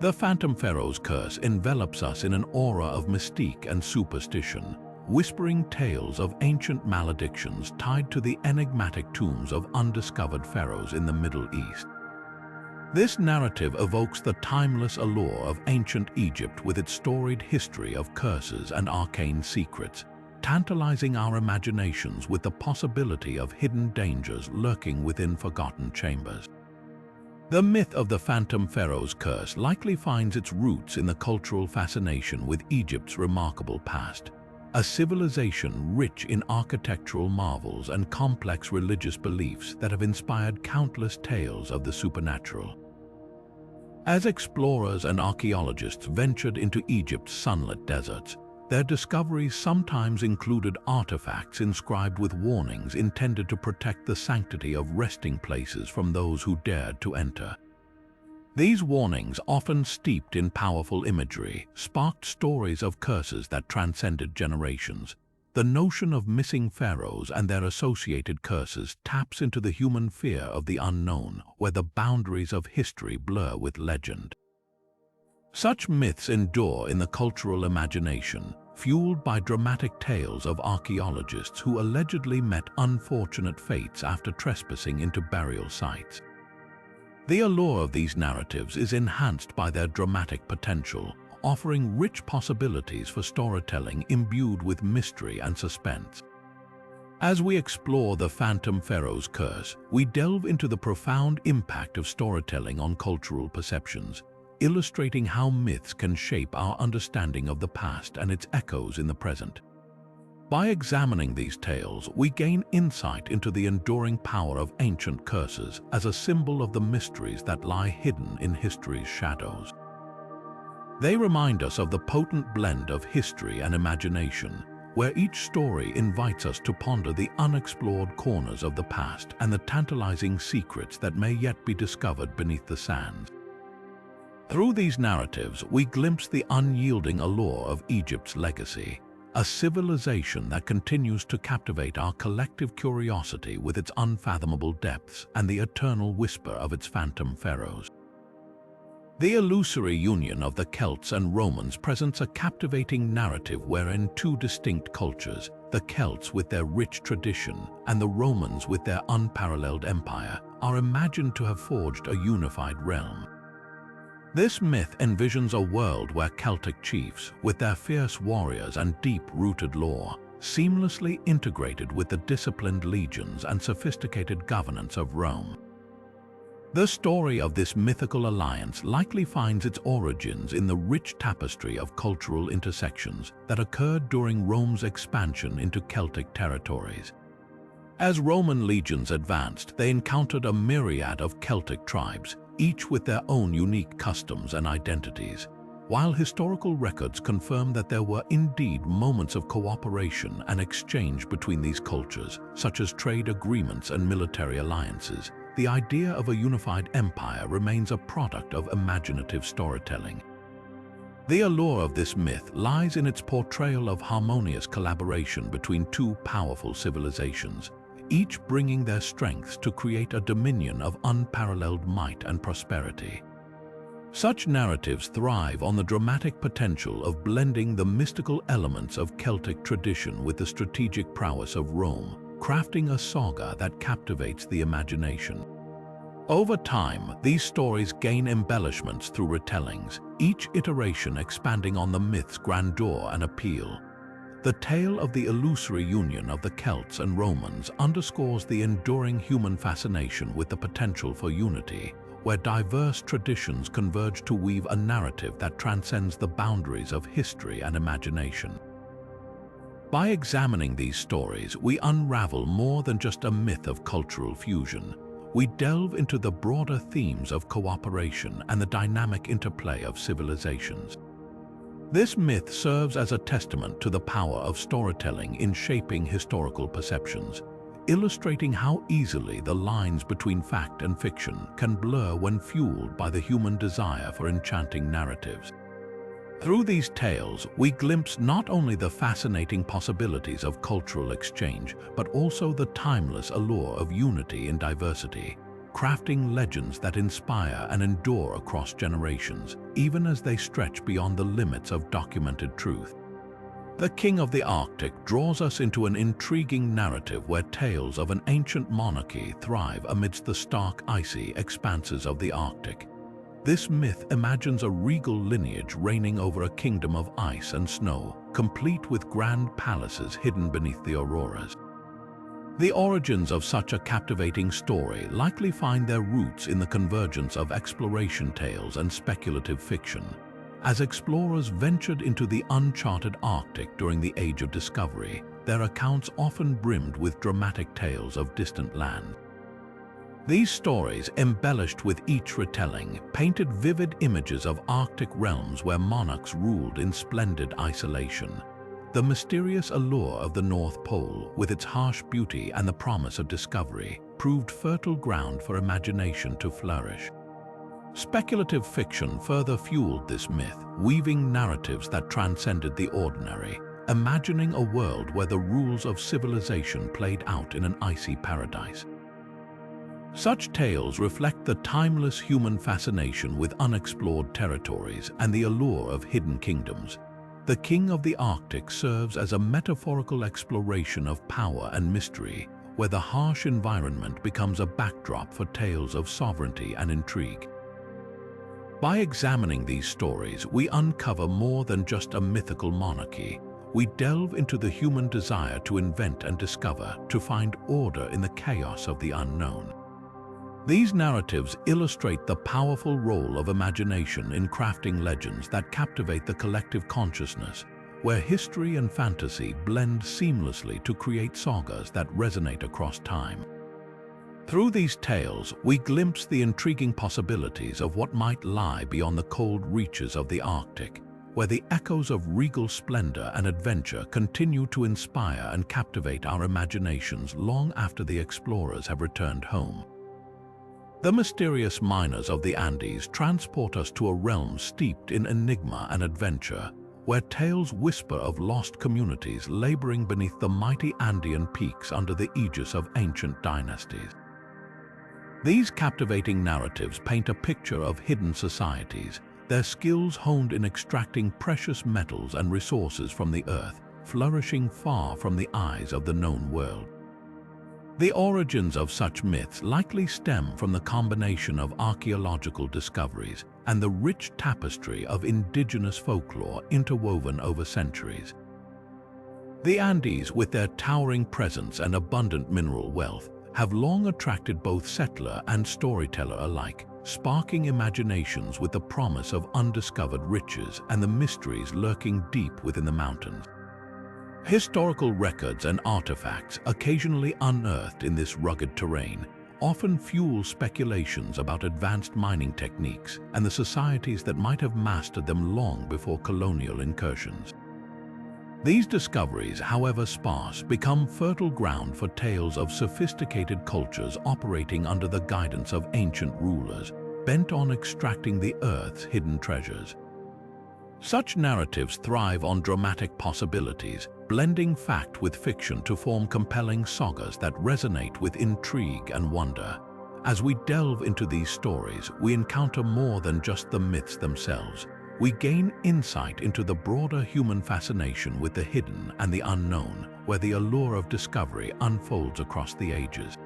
The Phantom Pharaoh's curse envelops us in an aura of mystique and superstition, whispering tales of ancient maledictions tied to the enigmatic tombs of undiscovered pharaohs in the Middle East. This narrative evokes the timeless allure of ancient Egypt with its storied history of curses and arcane secrets, tantalizing our imaginations with the possibility of hidden dangers lurking within forgotten chambers. The myth of the Phantom Pharaoh's curse likely finds its roots in the cultural fascination with Egypt's remarkable past, a civilization rich in architectural marvels and complex religious beliefs that have inspired countless tales of the supernatural. As explorers and archaeologists ventured into Egypt's sunlit deserts, their discoveries sometimes included artifacts inscribed with warnings intended to protect the sanctity of resting places from those who dared to enter. These warnings, often steeped in powerful imagery, sparked stories of curses that transcended generations. The notion of missing pharaohs and their associated curses taps into the human fear of the unknown, where the boundaries of history blur with legend. Such myths endure in the cultural imagination, fueled by dramatic tales of archaeologists who allegedly met unfortunate fates after trespassing into burial sites. The allure of these narratives is enhanced by their dramatic potential, offering rich possibilities for storytelling imbued with mystery and suspense. As we explore the Phantom Pharaoh's curse, we delve into the profound impact of storytelling on cultural perceptions. illustrating how myths can shape our understanding of the past and its echoes in the present. By examining these tales, we gain insight into the enduring power of ancient curses as a symbol of the mysteries that lie hidden in history's shadows. They remind us of the potent blend of history and imagination, where each story invites us to ponder the unexplored corners of the past and the tantalizing secrets that may yet be discovered beneath the sands. Through these narratives, we glimpse the unyielding allure of Egypt's legacy, a civilization that continues to captivate our collective curiosity with its unfathomable depths and the eternal whisper of its phantom pharaohs. The illusory union of the Celts and Romans presents a captivating narrative wherein two distinct cultures, the Celts with their rich tradition and the Romans with their unparalleled empire, are imagined to have forged a unified realm. This myth envisions a world where Celtic chiefs, with their fierce warriors and deep-rooted lore, seamlessly integrated with the disciplined legions and sophisticated governance of Rome. The story of this mythical alliance likely finds its origins in the rich tapestry of cultural intersections that occurred during Rome's expansion into Celtic territories. As Roman legions advanced, they encountered a myriad of Celtic tribes, each with their own unique customs and identities. While historical records confirm that there were indeed moments of cooperation and exchange between these cultures, such as trade agreements and military alliances, the idea of a unified empire remains a product of imaginative storytelling. The allure of this myth lies in its portrayal of harmonious collaboration between two powerful civilizations, each bringing their strengths to create a dominion of unparalleled might and prosperity. Such narratives thrive on the dramatic potential of blending the mystical elements of Celtic tradition with the strategic prowess of Rome, crafting a saga that captivates the imagination. Over time, these stories gain embellishments through retellings, each iteration expanding on the myth's grandeur and appeal. The tale of the illusory union of the Celts and Romans underscores the enduring human fascination with the potential for unity, where diverse traditions converge to weave a narrative that transcends the boundaries of history and imagination. By examining these stories, we unravel more than just a myth of cultural fusion. We delve into the broader themes of cooperation and the dynamic interplay of civilizations. This myth serves as a testament to the power of storytelling in shaping historical perceptions, illustrating how easily the lines between fact and fiction can blur when fueled by the human desire for enchanting narratives. Through these tales, we glimpse not only the fascinating possibilities of cultural exchange, but also the timeless allure of unity in diversity, crafting legends that inspire and endure across generations, even as they stretch beyond the limits of documented truth. The King of the Arctic draws us into an intriguing narrative where tales of an ancient monarchy thrive amidst the stark, icy expanses of the Arctic. This myth imagines a regal lineage reigning over a kingdom of ice and snow, complete with grand palaces hidden beneath the auroras. The origins of such a captivating story likely find their roots in the convergence of exploration tales and speculative fiction. As explorers ventured into the uncharted Arctic during the Age of Discovery, their accounts often brimmed with dramatic tales of distant lands. These stories, embellished with each retelling, painted vivid images of Arctic realms where monarchs ruled in splendid isolation. The mysterious allure of the North Pole, with its harsh beauty and the promise of discovery, proved fertile ground for imagination to flourish. Speculative fiction further fueled this myth, weaving narratives that transcended the ordinary, imagining a world where the rules of civilization played out in an icy paradise. Such tales reflect the timeless human fascination with unexplored territories and the allure of hidden kingdoms. The King of the Arctic serves as a metaphorical exploration of power and mystery, where the harsh environment becomes a backdrop for tales of sovereignty and intrigue. By examining these stories, we uncover more than just a mythical monarchy. We delve into the human desire to invent and discover, to find order in the chaos of the unknown. These narratives illustrate the powerful role of imagination in crafting legends that captivate the collective consciousness, where history and fantasy blend seamlessly to create sagas that resonate across time. Through these tales, we glimpse the intriguing possibilities of what might lie beyond the cold reaches of the Arctic, where the echoes of regal splendor and adventure continue to inspire and captivate our imaginations long after the explorers have returned home. The mysterious miners of the Andes transport us to a realm steeped in enigma and adventure, where tales whisper of lost communities laboring beneath the mighty Andean peaks under the aegis of ancient dynasties. These captivating narratives paint a picture of hidden societies, their skills honed in extracting precious metals and resources from the earth, flourishing far from the eyes of the known world. The origins of such myths likely stem from the combination of archaeological discoveries and the rich tapestry of indigenous folklore interwoven over centuries. The Andes, with their towering presence and abundant mineral wealth, have long attracted both settler and storyteller alike, sparking imaginations with the promise of undiscovered riches and the mysteries lurking deep within the mountains. Historical records and artifacts, occasionally unearthed in this rugged terrain, often fuel speculations about advanced mining techniques and the societies that might have mastered them long before colonial incursions. These discoveries, however sparse, become fertile ground for tales of sophisticated cultures operating under the guidance of ancient rulers, bent on extracting the Earth's hidden treasures. Such narratives thrive on dramatic possibilities, blending fact with fiction to form compelling sagas that resonate with intrigue and wonder. As we delve into these stories, we encounter more than just the myths themselves. We gain insight into the broader human fascination with the hidden and the unknown, where the allure of discovery unfolds across the ages.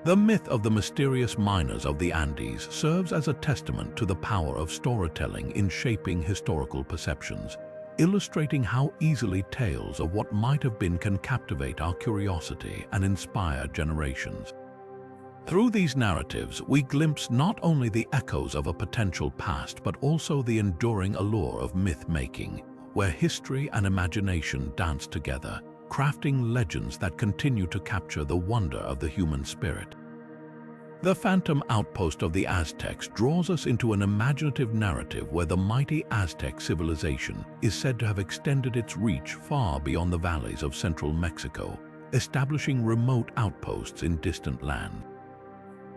The myth of the mysterious miners of the Andes serves as a testament to the power of storytelling in shaping historical perceptions, illustrating how easily tales of what might have been can captivate our curiosity and inspire generations. Through these narratives, we glimpse not only the echoes of a potential past but also the enduring allure of myth-making, where history and imagination dance together, crafting legends that continue to capture the wonder of the human spirit. The phantom outpost of the Aztecs draws us into an imaginative narrative where the mighty Aztec civilization is said to have extended its reach far beyond the valleys of central Mexico, establishing remote outposts in distant lands.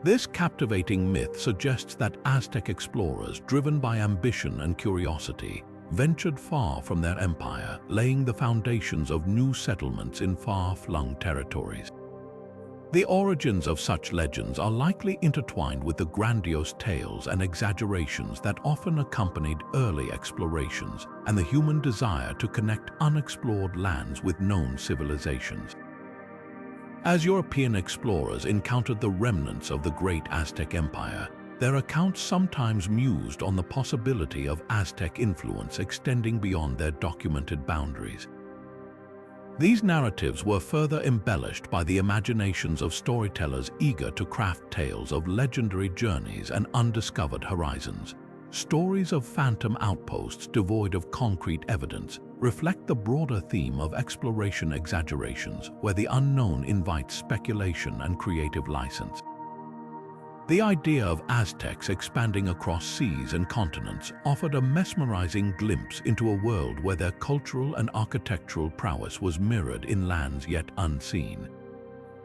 This captivating myth suggests that Aztec explorers, driven by ambition and curiosity, ventured far from their empire, laying the foundations of new settlements in far-flung territories. The origins of such legends are likely intertwined with the grandiose tales and exaggerations that often accompanied early explorations and the human desire to connect unexplored lands with known civilizations. As European explorers encountered the remnants of the great Aztec Empire, their accounts sometimes mused on the possibility of Aztec influence extending beyond their documented boundaries. These narratives were further embellished by the imaginations of storytellers eager to craft tales of legendary journeys and undiscovered horizons. Stories of phantom outposts devoid of concrete evidence reflect the broader theme of exploration exaggerations, where the unknown invites speculation and creative license. The idea of Aztecs expanding across seas and continents offered a mesmerizing glimpse into a world where their cultural and architectural prowess was mirrored in lands yet unseen.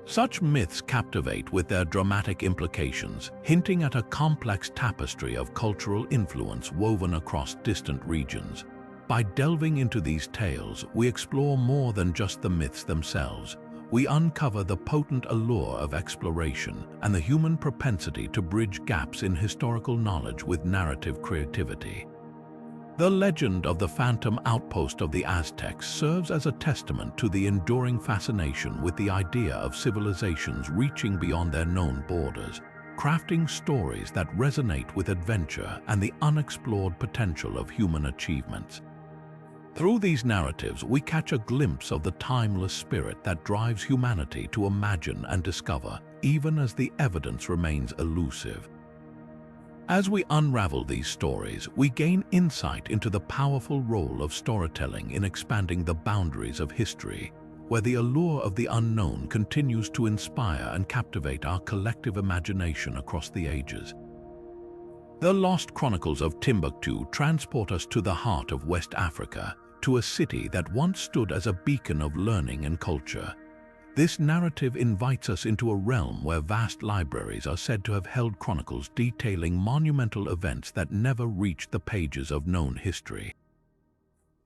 Such myths captivate with their dramatic implications, hinting at a complex tapestry of cultural influence woven across distant regions. By delving into these tales, we explore more than just the myths themselves. We uncover the potent allure of exploration and the human propensity to bridge gaps in historical knowledge with narrative creativity. The legend of the phantom outpost of the Aztecs serves as a testament to the enduring fascination with the idea of civilizations reaching beyond their known borders, crafting stories that resonate with adventure and the unexplored potential of human achievements. Through these narratives, we catch a glimpse of the timeless spirit that drives humanity to imagine and discover, even as the evidence remains elusive. As we unravel these stories, we gain insight into the powerful role of storytelling in expanding the boundaries of history, where the allure of the unknown continues to inspire and captivate our collective imagination across the ages. The Lost Chronicles of Timbuktu transport us to the heart of West Africa, to a city that once stood as a beacon of learning and culture. This narrative invites us into a realm where vast libraries are said to have held chronicles detailing monumental events that never reached the pages of known history.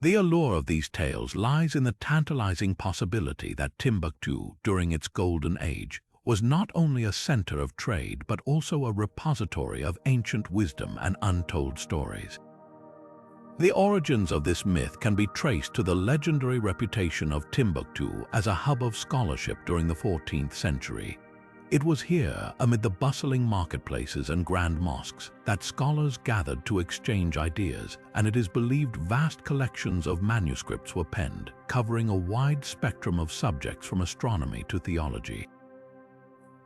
The allure of these tales lies in the tantalizing possibility that Timbuktu, during its golden age, was not only a center of trade but also a repository of ancient wisdom and untold stories. The origins of this myth can be traced to the legendary reputation of Timbuktu as a hub of scholarship during the 14th century. It was here, amid the bustling marketplaces and grand mosques, that scholars gathered to exchange ideas, and it is believed vast collections of manuscripts were penned, covering a wide spectrum of subjects from astronomy to theology.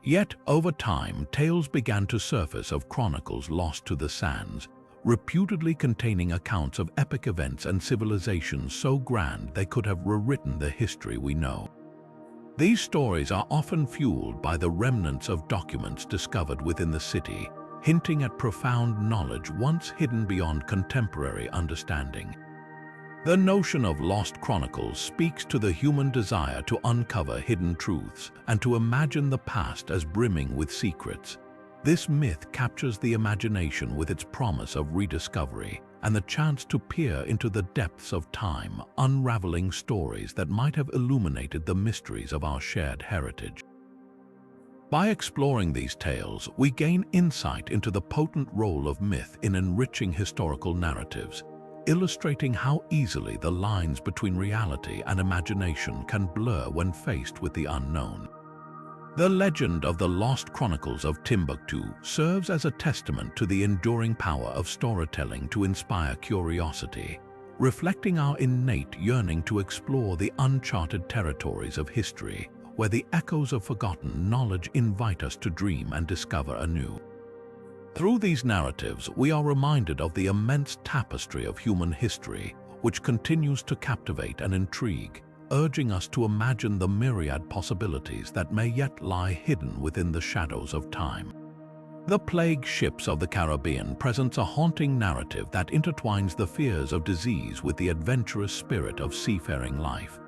Yet, over time, tales began to surface of chronicles lost to the sands, reputedly containing accounts of epic events and civilizations so grand they could have rewritten the history we know. These stories are often fueled by the remnants of documents discovered within the city, hinting at profound knowledge once hidden beyond contemporary understanding. The notion of lost chronicles speaks to the human desire to uncover hidden truths and to imagine the past as brimming with secrets. This myth captures the imagination with its promise of rediscovery and the chance to peer into the depths of time, unraveling stories that might have illuminated the mysteries of our shared heritage. By exploring these tales, we gain insight into the potent role of myth in enriching historical narratives, illustrating how easily the lines between reality and imagination can blur when faced with the unknown. The legend of the Lost Chronicles of Timbuktu serves as a testament to the enduring power of storytelling to inspire curiosity, reflecting our innate yearning to explore the uncharted territories of history, where the echoes of forgotten knowledge invite us to dream and discover anew. Through these narratives, we are reminded of the immense tapestry of human history, which continues to captivate and intrigue, urging us to imagine the myriad possibilities that may yet lie hidden within the shadows of time. The plague ships of the Caribbean presents a haunting narrative that intertwines the fears of disease with the adventurous spirit of seafaring life.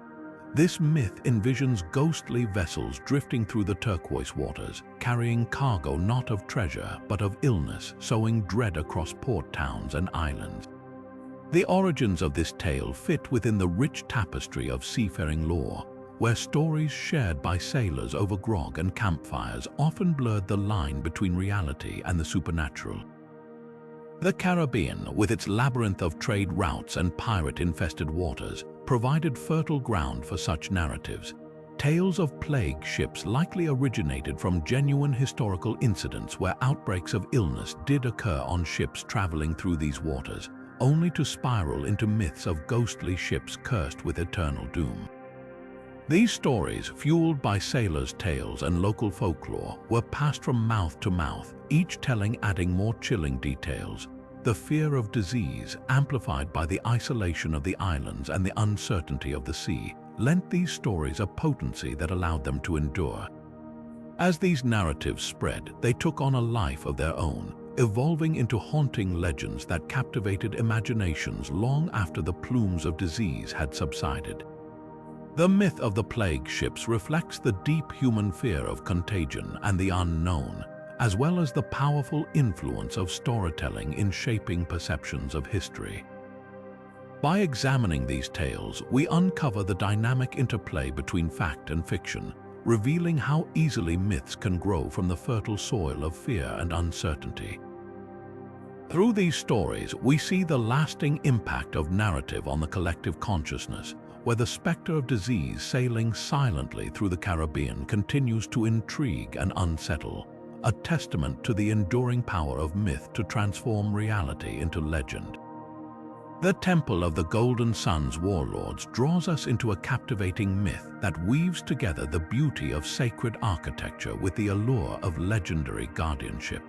This myth envisions ghostly vessels drifting through the turquoise waters, carrying cargo not of treasure but of illness, sowing dread across port towns and islands. The origins of this tale fit within the rich tapestry of seafaring lore, where stories shared by sailors over grog and campfires often blurred the line between reality and the supernatural. The Caribbean, with its labyrinth of trade routes and pirate-infested waters, provided fertile ground for such narratives. Tales of plague ships likely originated from genuine historical incidents where outbreaks of illness did occur on ships traveling through these waters, only to spiral into myths of ghostly ships cursed with eternal doom. These stories, fueled by sailors' tales and local folklore, were passed from mouth to mouth, each telling adding more chilling details. The fear of disease, amplified by the isolation of the islands and the uncertainty of the sea, lent these stories a potency that allowed them to endure. As these narratives spread, they took on a life of their own, evolving into haunting legends that captivated imaginations long after the plumes of disease had subsided. The myth of the plague ships reflects the deep human fear of contagion and the unknown, as well as the powerful influence of storytelling in shaping perceptions of history. By examining these tales, we uncover the dynamic interplay between fact and fiction, revealing how easily myths can grow from the fertile soil of fear and uncertainty. Through these stories, we see the lasting impact of narrative on the collective consciousness, where the specter of disease sailing silently through the Caribbean continues to intrigue and unsettle, a testament to the enduring power of myth to transform reality into legend. The Temple of the Golden Sun's warlords draws us into a captivating myth that weaves together the beauty of sacred architecture with the allure of legendary guardianship.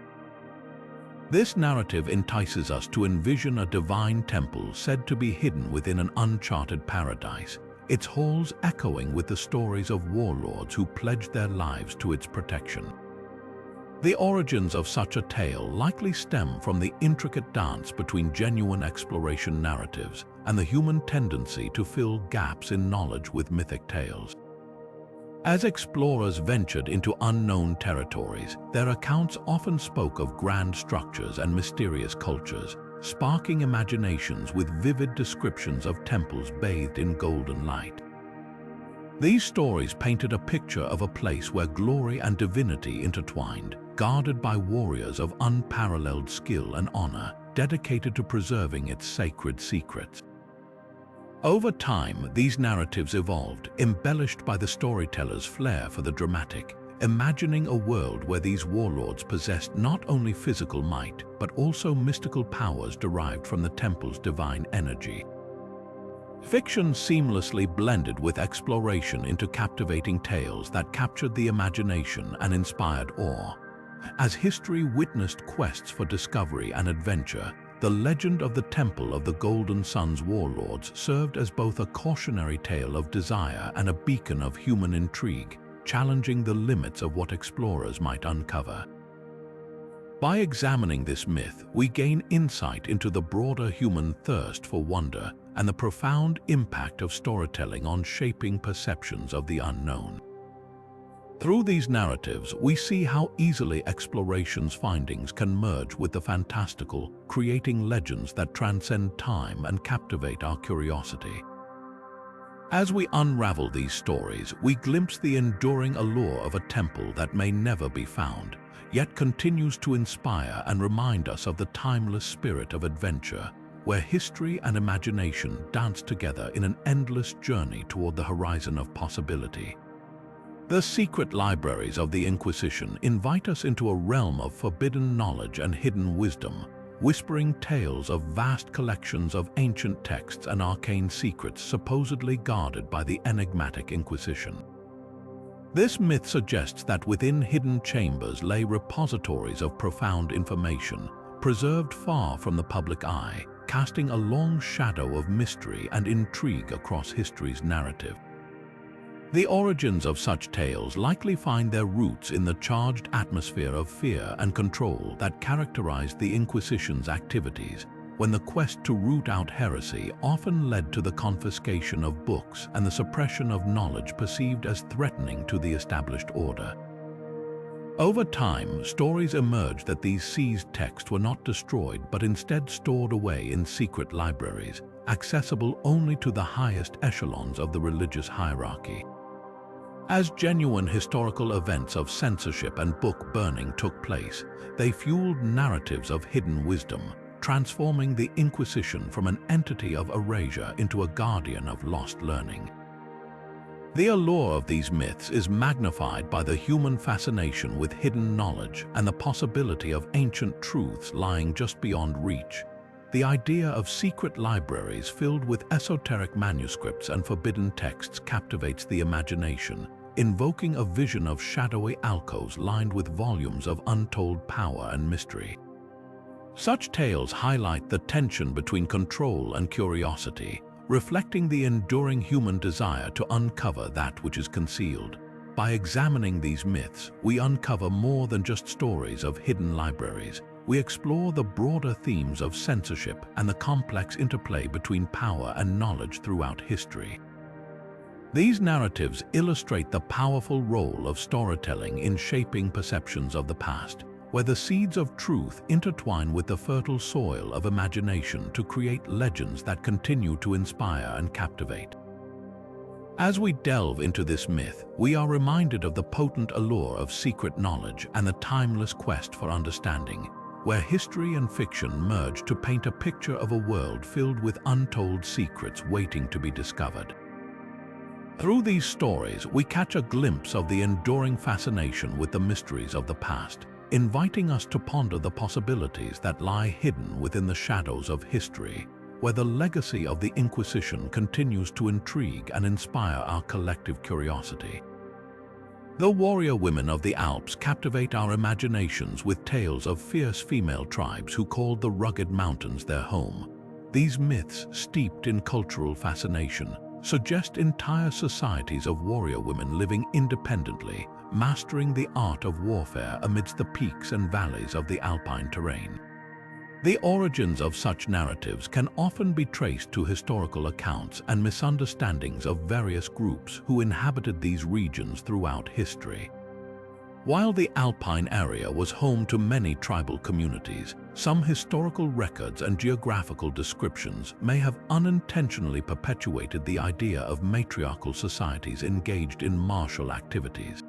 This narrative entices us to envision a divine temple said to be hidden within an uncharted paradise, its halls echoing with the stories of warlords who pledged their lives to its protection. The origins of such a tale likely stem from the intricate dance between genuine exploration narratives and the human tendency to fill gaps in knowledge with mythic tales. As explorers ventured into unknown territories, their accounts often spoke of grand structures and mysterious cultures, sparking imaginations with vivid descriptions of temples bathed in golden light. These stories painted a picture of a place where glory and divinity intertwined, guarded by warriors of unparalleled skill and honor, dedicated to preserving its sacred secrets. Over time, these narratives evolved, embellished by the storyteller's flair for the dramatic, imagining a world where these warlords possessed not only physical might, but also mystical powers derived from the temple's divine energy. Fiction seamlessly blended with exploration into captivating tales that captured the imagination and inspired awe. As history witnessed quests for discovery and adventure, the legend of the Temple of the Golden Sun's warlords served as both a cautionary tale of desire and a beacon of human intrigue, challenging the limits of what explorers might uncover. By examining this myth, we gain insight into the broader human thirst for wonder and the profound impact of storytelling on shaping perceptions of the unknown. Through these narratives, we see how easily exploration's findings can merge with the fantastical, creating legends that transcend time and captivate our curiosity. As we unravel these stories, we glimpse the enduring allure of a temple that may never be found, yet continues to inspire and remind us of the timeless spirit of adventure, where history and imagination dance together in an endless journey toward the horizon of possibility. The secret libraries of the Inquisition invite us into a realm of forbidden knowledge and hidden wisdom, whispering tales of vast collections of ancient texts and arcane secrets supposedly guarded by the enigmatic Inquisition. This myth suggests that within hidden chambers lay repositories of profound information, preserved far from the public eye, casting a long shadow of mystery and intrigue across history's narrative. The origins of such tales likely find their roots in the charged atmosphere of fear and control that characterized the Inquisition's activities, when the quest to root out heresy often led to the confiscation of books and the suppression of knowledge perceived as threatening to the established order. Over time, stories emerged that these seized texts were not destroyed but instead stored away in secret libraries, accessible only to the highest echelons of the religious hierarchy. As genuine historical events of censorship and book burning took place, they fueled narratives of hidden wisdom, transforming the Inquisition from an entity of erasure into a guardian of lost learning. The allure of these myths is magnified by the human fascination with hidden knowledge and the possibility of ancient truths lying just beyond reach. The idea of secret libraries filled with esoteric manuscripts and forbidden texts captivates the imagination, invoking a vision of shadowy alcoves lined with volumes of untold power and mystery. Such tales highlight the tension between control and curiosity, reflecting the enduring human desire to uncover that which is concealed. By examining these myths, we uncover more than just stories of hidden libraries. We explore the broader themes of censorship and the complex interplay between power and knowledge throughout history. These narratives illustrate the powerful role of storytelling in shaping perceptions of the past, where the seeds of truth intertwine with the fertile soil of imagination to create legends that continue to inspire and captivate. As we delve into this myth, we are reminded of the potent allure of secret knowledge and the timeless quest for understanding, where history and fiction merge to paint a picture of a world filled with untold secrets waiting to be discovered. Through these stories, we catch a glimpse of the enduring fascination with the mysteries of the past, inviting us to ponder the possibilities that lie hidden within the shadows of history. where the legacy of the Inquisition continues to intrigue and inspire our collective curiosity. The warrior women of the Alps captivate our imaginations with tales of fierce female tribes who called the rugged mountains their home. These myths, steeped in cultural fascination, suggest entire societies of warrior women living independently, mastering the art of warfare amidst the peaks and valleys of the alpine terrain. The origins of such narratives can often be traced to historical accounts and misunderstandings of various groups who inhabited these regions throughout history. While the Alpine area was home to many tribal communities, some historical records and geographical descriptions may have unintentionally perpetuated the idea of matriarchal societies engaged in martial activities.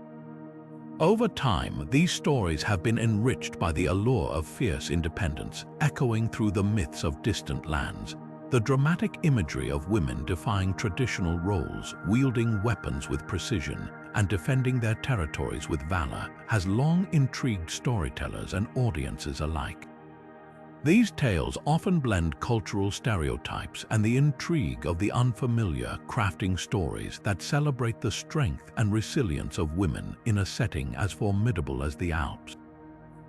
Over time, these stories have been enriched by the allure of fierce independence, echoing through the myths of distant lands. The dramatic imagery of women defying traditional roles, wielding weapons with precision, and defending their territories with valor has long intrigued storytellers and audiences alike. These tales often blend cultural stereotypes and the intrigue of the unfamiliar, crafting stories that celebrate the strength and resilience of women in a setting as formidable as the Alps.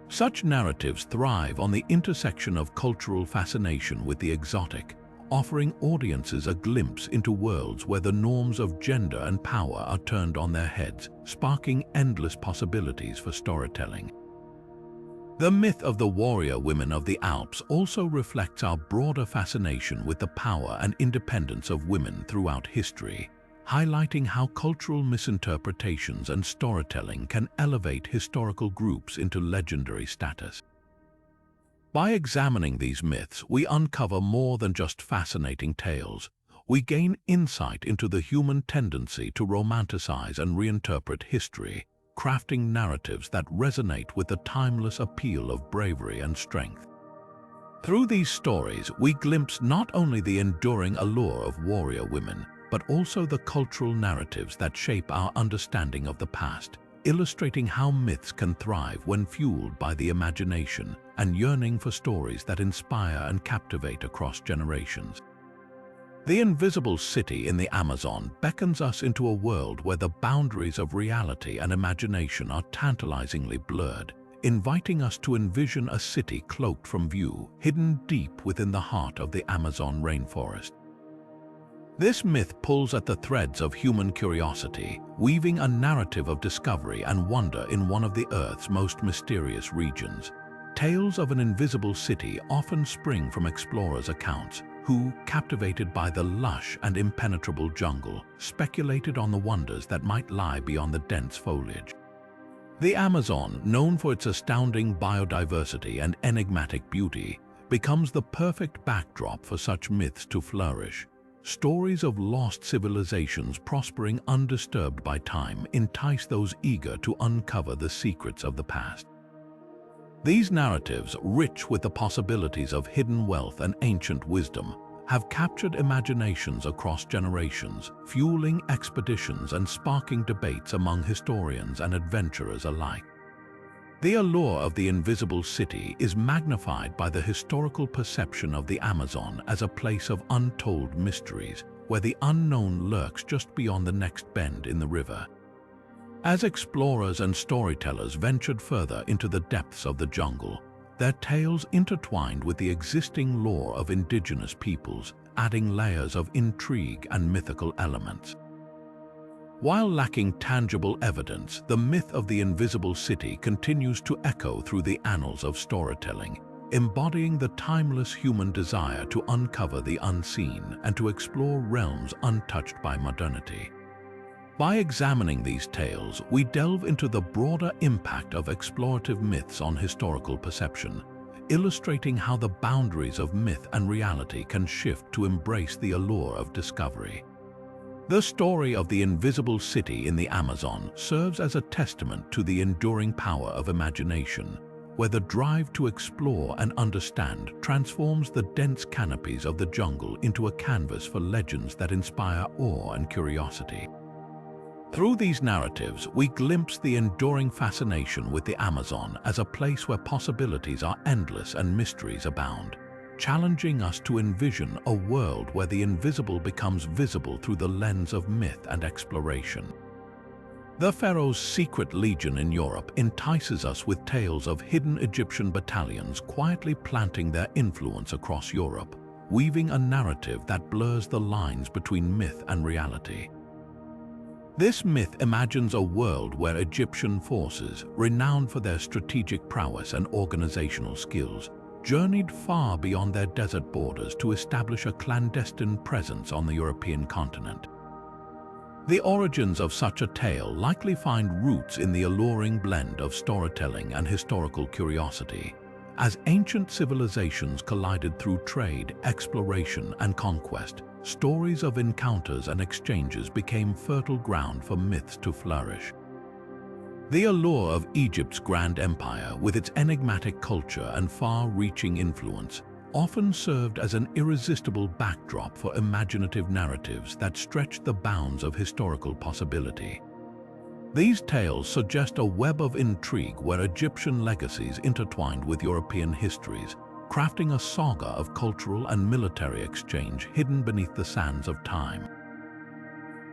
Such narratives thrive on the intersection of cultural fascination with the exotic, offering audiences a glimpse into worlds where the norms of gender and power are turned on their heads, sparking endless possibilities for storytelling. The myth of the warrior women of the Alps also reflects our broader fascination with the power and independence of women throughout history, highlighting how cultural misinterpretations and storytelling can elevate historical groups into legendary status. By examining these myths, we uncover more than just fascinating tales. We gain insight into the human tendency to romanticize and reinterpret history, crafting narratives that resonate with the timeless appeal of bravery and strength. Through these stories, we glimpse not only the enduring allure of warrior women, but also the cultural narratives that shape our understanding of the past, illustrating how myths can thrive when fueled by the imagination and yearning for stories that inspire and captivate across generations. The invisible city in the Amazon beckons us into a world where the boundaries of reality and imagination are tantalizingly blurred, inviting us to envision a city cloaked from view, hidden deep within the heart of the Amazon rainforest. This myth pulls at the threads of human curiosity, weaving a narrative of discovery and wonder in one of the Earth's most mysterious regions. Tales of an invisible city often spring from explorers' accounts, who, captivated by the lush and impenetrable jungle, speculated on the wonders that might lie beyond the dense foliage. The Amazon, known for its astounding biodiversity and enigmatic beauty, becomes the perfect backdrop for such myths to flourish. Stories of lost civilizations prospering undisturbed by time entice those eager to uncover the secrets of the past. These narratives, rich with the possibilities of hidden wealth and ancient wisdom, have captured imaginations across generations, fueling expeditions and sparking debates among historians and adventurers alike. The allure of the invisible city is magnified by the historical perception of the Amazon as a place of untold mysteries, where the unknown lurks just beyond the next bend in the river. As explorers and storytellers ventured further into the depths of the jungle, their tales intertwined with the existing lore of indigenous peoples, adding layers of intrigue and mythical elements. While lacking tangible evidence, the myth of the invisible city continues to echo through the annals of storytelling, embodying the timeless human desire to uncover the unseen and to explore realms untouched by modernity. By examining these tales, we delve into the broader impact of explorative myths on historical perception, illustrating how the boundaries of myth and reality can shift to embrace the allure of discovery. The story of the invisible city in the Amazon serves as a testament to the enduring power of imagination, where the drive to explore and understand transforms the dense canopies of the jungle into a canvas for legends that inspire awe and curiosity. Through these narratives, we glimpse the enduring fascination with the Amazon as a place where possibilities are endless and mysteries abound. challenging us to envision a world where the invisible becomes visible through the lens of myth and exploration. The pharaoh's secret legion in Europe entices us with tales of hidden Egyptian battalions quietly planting their influence across Europe, weaving a narrative that blurs the lines between myth and reality. This myth imagines a world where Egyptian forces, renowned for their strategic prowess and organizational skills, journeyed far beyond their desert borders to establish a clandestine presence on the European continent. The origins of such a tale likely find roots in the alluring blend of storytelling and historical curiosity, as ancient civilizations collided through trade, exploration, and conquest. Stories of encounters and exchanges became fertile ground for myths to flourish. The allure of Egypt's grand empire, with its enigmatic culture and far-reaching influence, often served as an irresistible backdrop for imaginative narratives that stretched the bounds of historical possibility. These tales suggest a web of intrigue where Egyptian legacies intertwined with European histories, crafting a saga of cultural and military exchange hidden beneath the sands of time.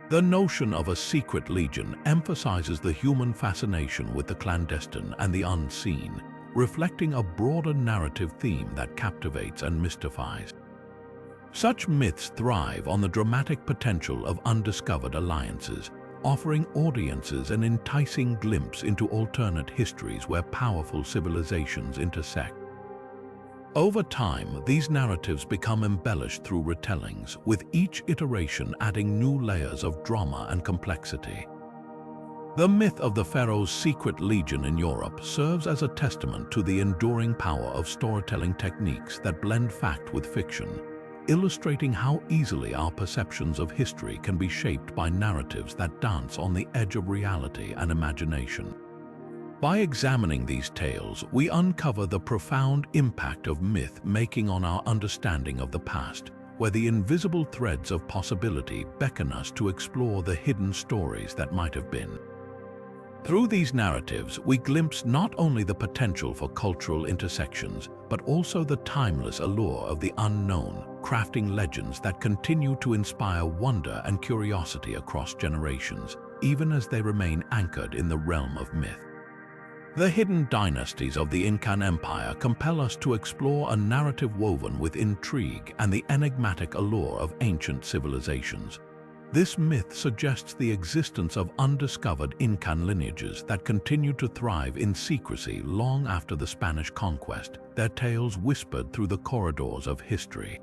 The notion of a secret legion emphasizes the human fascination with the clandestine and the unseen, reflecting a broader narrative theme that captivates and mystifies. Such myths thrive on the dramatic potential of undiscovered alliances, offering audiences an enticing glimpse into alternate histories where powerful civilizations intersect. Over time, these narratives become embellished through retellings, with each iteration adding new layers of drama and complexity. The myth of the pharaoh's secret legion in Europe serves as a testament to the enduring power of storytelling techniques that blend fact with fiction, illustrating how easily our perceptions of history can be shaped by narratives that dance on the edge of reality and imagination. By examining these tales, we uncover the profound impact of myth making on our understanding of the past, where the invisible threads of possibility beckon us to explore the hidden stories that might have been. Through these narratives, we glimpse not only the potential for cultural intersections, but also the timeless allure of the unknown, crafting legends that continue to inspire wonder and curiosity across generations, even as they remain anchored in the realm of myth. The hidden dynasties of the Incan Empire compel us to explore a narrative woven with intrigue and the enigmatic allure of ancient civilizations. This myth suggests the existence of undiscovered Incan lineages that continue to thrive in secrecy long after the Spanish conquest, their tales whispered through the corridors of history.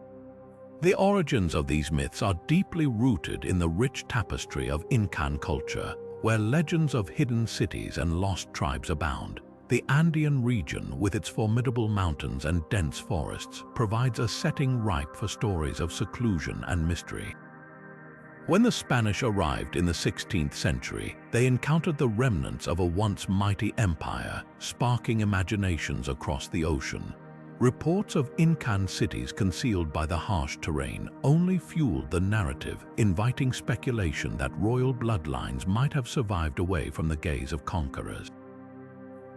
The origins of these myths are deeply rooted in the rich tapestry of Incan culture, where legends of hidden cities and lost tribes abound. The Andean region, with its formidable mountains and dense forests, provides a setting ripe for stories of seclusion and mystery. When the Spanish arrived in the 16th century, they encountered the remnants of a once mighty empire, sparking imaginations across the ocean. Reports of Incan cities concealed by the harsh terrain only fueled the narrative, inviting speculation that royal bloodlines might have survived away from the gaze of conquerors.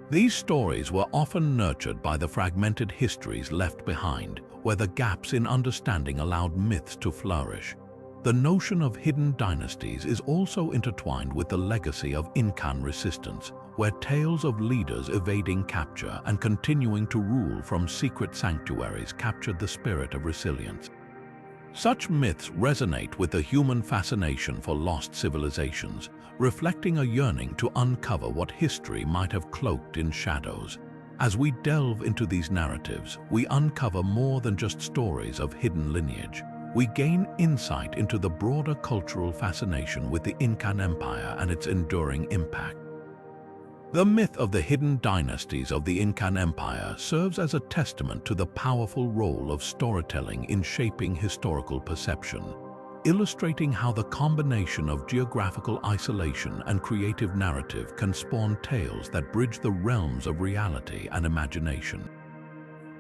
These stories were often nurtured by the fragmented histories left behind, where the gaps in understanding allowed myths to flourish. The notion of hidden dynasties is also intertwined with the legacy of Incan resistance, where tales of leaders evading capture and continuing to rule from secret sanctuaries captured the spirit of resilience. Such myths resonate with the human fascination for lost civilizations, reflecting a yearning to uncover what history might have cloaked in shadows. As we delve into these narratives, we uncover more than just stories of hidden lineage. We gain insight into the broader cultural fascination with the Incan Empire and its enduring impact. The myth of the hidden dynasties of the Incan Empire serves as a testament to the powerful role of storytelling in shaping historical perception, illustrating how the combination of geographical isolation and creative narrative can spawn tales that bridge the realms of reality and imagination.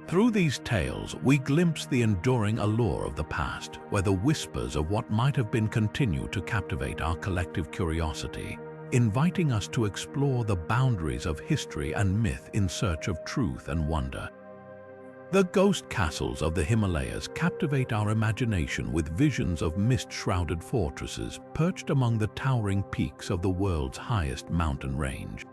Through these tales, we glimpse the enduring allure of the past, where the whispers of what might have been continue to captivate our collective curiosity, inviting us to explore the boundaries of history and myth in search of truth and wonder. The ghost castles of the Himalayas captivate our imagination with visions of mist-shrouded fortresses perched among the towering peaks of the world's highest mountain range.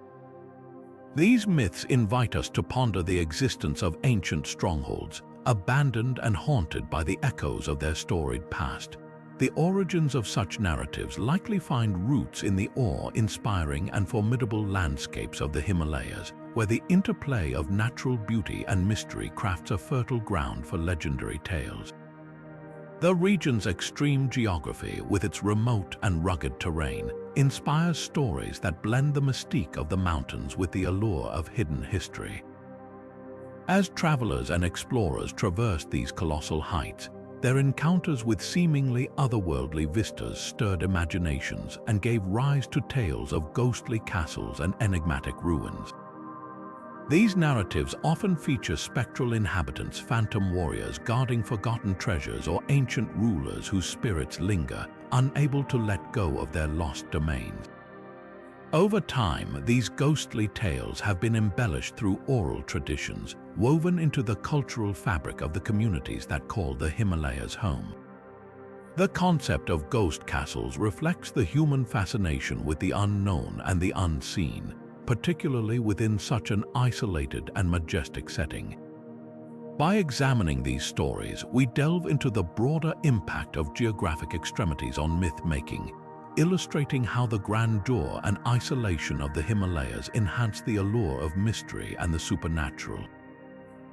These myths invite us to ponder the existence of ancient strongholds, abandoned and haunted by the echoes of their storied past. The origins of such narratives likely find roots in the awe-inspiring and formidable landscapes of the Himalayas, where the interplay of natural beauty and mystery crafts a fertile ground for legendary tales. The region's extreme geography, with its remote and rugged terrain, inspires stories that blend the mystique of the mountains with the allure of hidden history. As travelers and explorers traversed these colossal heights, their encounters with seemingly otherworldly vistas stirred imaginations and gave rise to tales of ghostly castles and enigmatic ruins. These narratives often feature spectral inhabitants, phantom warriors guarding forgotten treasures, or ancient rulers whose spirits linger, unable to let go of their lost domains. Over time, these ghostly tales have been embellished through oral traditions, woven into the cultural fabric of the communities that call the Himalayas home. The concept of ghost castles reflects the human fascination with the unknown and the unseen, particularly within such an isolated and majestic setting. By examining these stories, we delve into the broader impact of geographic extremities on myth-making, illustrating how the grandeur and isolation of the Himalayas enhance the allure of mystery and the supernatural.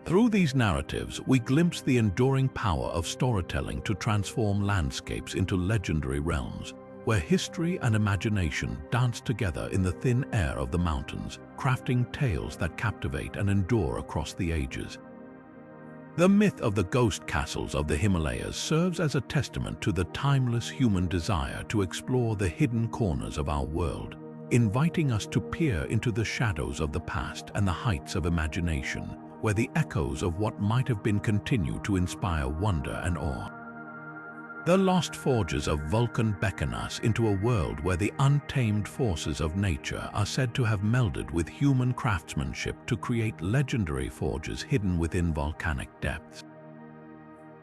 Through these narratives, we glimpse the enduring power of storytelling to transform landscapes into legendary realms, where history and imagination dance together in the thin air of the mountains, crafting tales that captivate and endure across the ages. The myth of the ghost castles of the Himalayas serves as a testament to the timeless human desire to explore the hidden corners of our world, inviting us to peer into the shadows of the past and the heights of imagination, where the echoes of what might have been continue to inspire wonder and awe. The lost forges of Vulcan beckon us into a world where the untamed forces of nature are said to have melded with human craftsmanship to create legendary forges hidden within volcanic depths.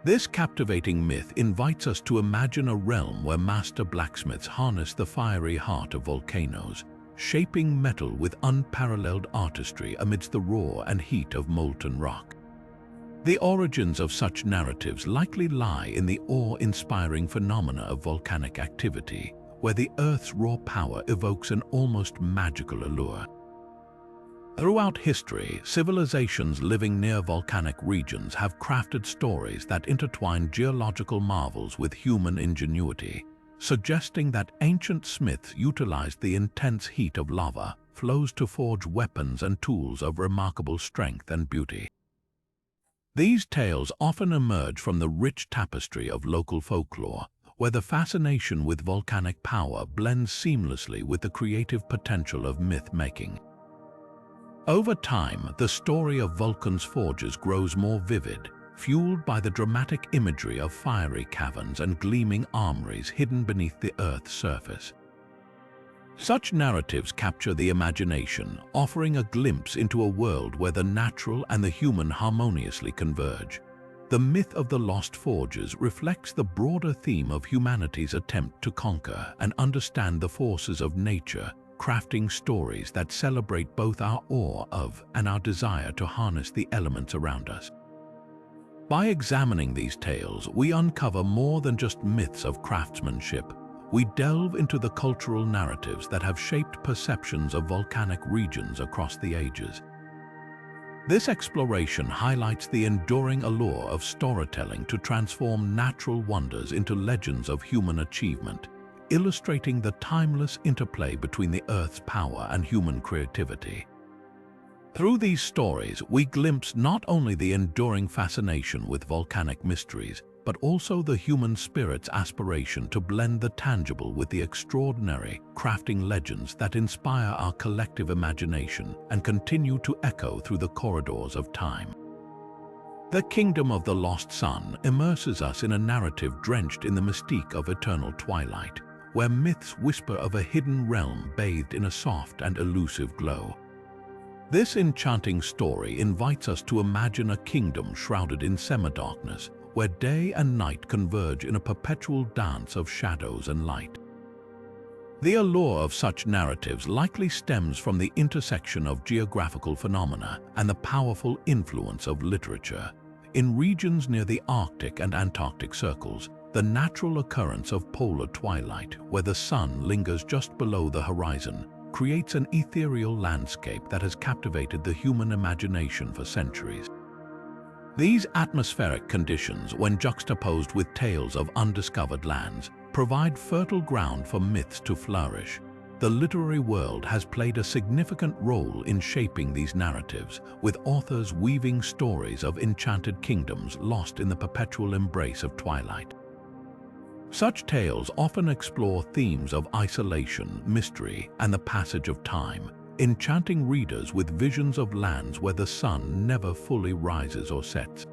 This captivating myth invites us to imagine a realm where master blacksmiths harness the fiery heart of volcanoes, shaping metal with unparalleled artistry amidst the roar and heat of molten rock. The origins of such narratives likely lie in the awe-inspiring phenomena of volcanic activity, where the Earth's raw power evokes an almost magical allure. Throughout history, civilizations living near volcanic regions have crafted stories that intertwine geological marvels with human ingenuity, suggesting that ancient smiths utilized the intense heat of lava flows to forge weapons and tools of remarkable strength and beauty. These tales often emerge from the rich tapestry of local folklore, where the fascination with volcanic power blends seamlessly with the creative potential of myth-making. Over time, the story of Vulcan's forges grows more vivid, fueled by the dramatic imagery of fiery caverns and gleaming armories hidden beneath the Earth's surface. Such narratives capture the imagination, offering a glimpse into a world where the natural and the human harmoniously converge. The myth of the lost forges reflects the broader theme of humanity's attempt to conquer and understand the forces of nature, crafting stories that celebrate both our awe of and our desire to harness the elements around us. By examining these tales, we uncover more than just myths of craftsmanship. We delve into the cultural narratives that have shaped perceptions of volcanic regions across the ages. This exploration highlights the enduring allure of storytelling to transform natural wonders into legends of human achievement, illustrating the timeless interplay between the Earth's power and human creativity. Through these stories, we glimpse not only the enduring fascination with volcanic mysteries, but also the human spirit's aspiration to blend the tangible with the extraordinary, crafting legends that inspire our collective imagination and continue to echo through the corridors of time. The Kingdom of the Lost Sun immerses us in a narrative drenched in the mystique of eternal twilight, where myths whisper of a hidden realm bathed in a soft and elusive glow. This enchanting story invites us to imagine a kingdom shrouded in semi-darkness, where day and night converge in a perpetual dance of shadows and light. The allure of such narratives likely stems from the intersection of geographical phenomena and the powerful influence of literature. In regions near the Arctic and Antarctic circles, the natural occurrence of polar twilight, where the sun lingers just below the horizon, creates an ethereal landscape that has captivated the human imagination for centuries. These atmospheric conditions, when juxtaposed with tales of undiscovered lands, provide fertile ground for myths to flourish. The literary world has played a significant role in shaping these narratives, with authors weaving stories of enchanted kingdoms lost in the perpetual embrace of twilight. Such tales often explore themes of isolation, mystery, and the passage of time, enchanting readers with visions of lands where the sun never fully rises or sets.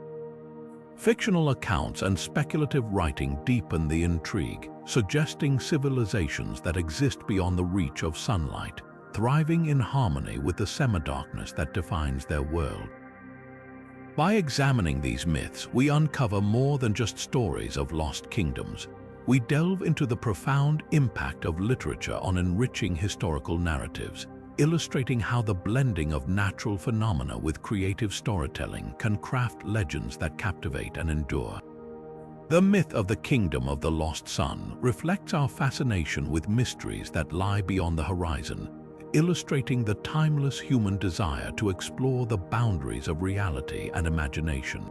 Fictional accounts and speculative writing deepen the intrigue, suggesting civilizations that exist beyond the reach of sunlight, thriving in harmony with the semi-darkness that defines their world. By examining these myths, we uncover more than just stories of lost kingdoms. We delve into the profound impact of literature on enriching historical narratives, illustrating how the blending of natural phenomena with creative storytelling can craft legends that captivate and endure. The myth of the Kingdom of the Lost Sun reflects our fascination with mysteries that lie beyond the horizon, illustrating the timeless human desire to explore the boundaries of reality and imagination.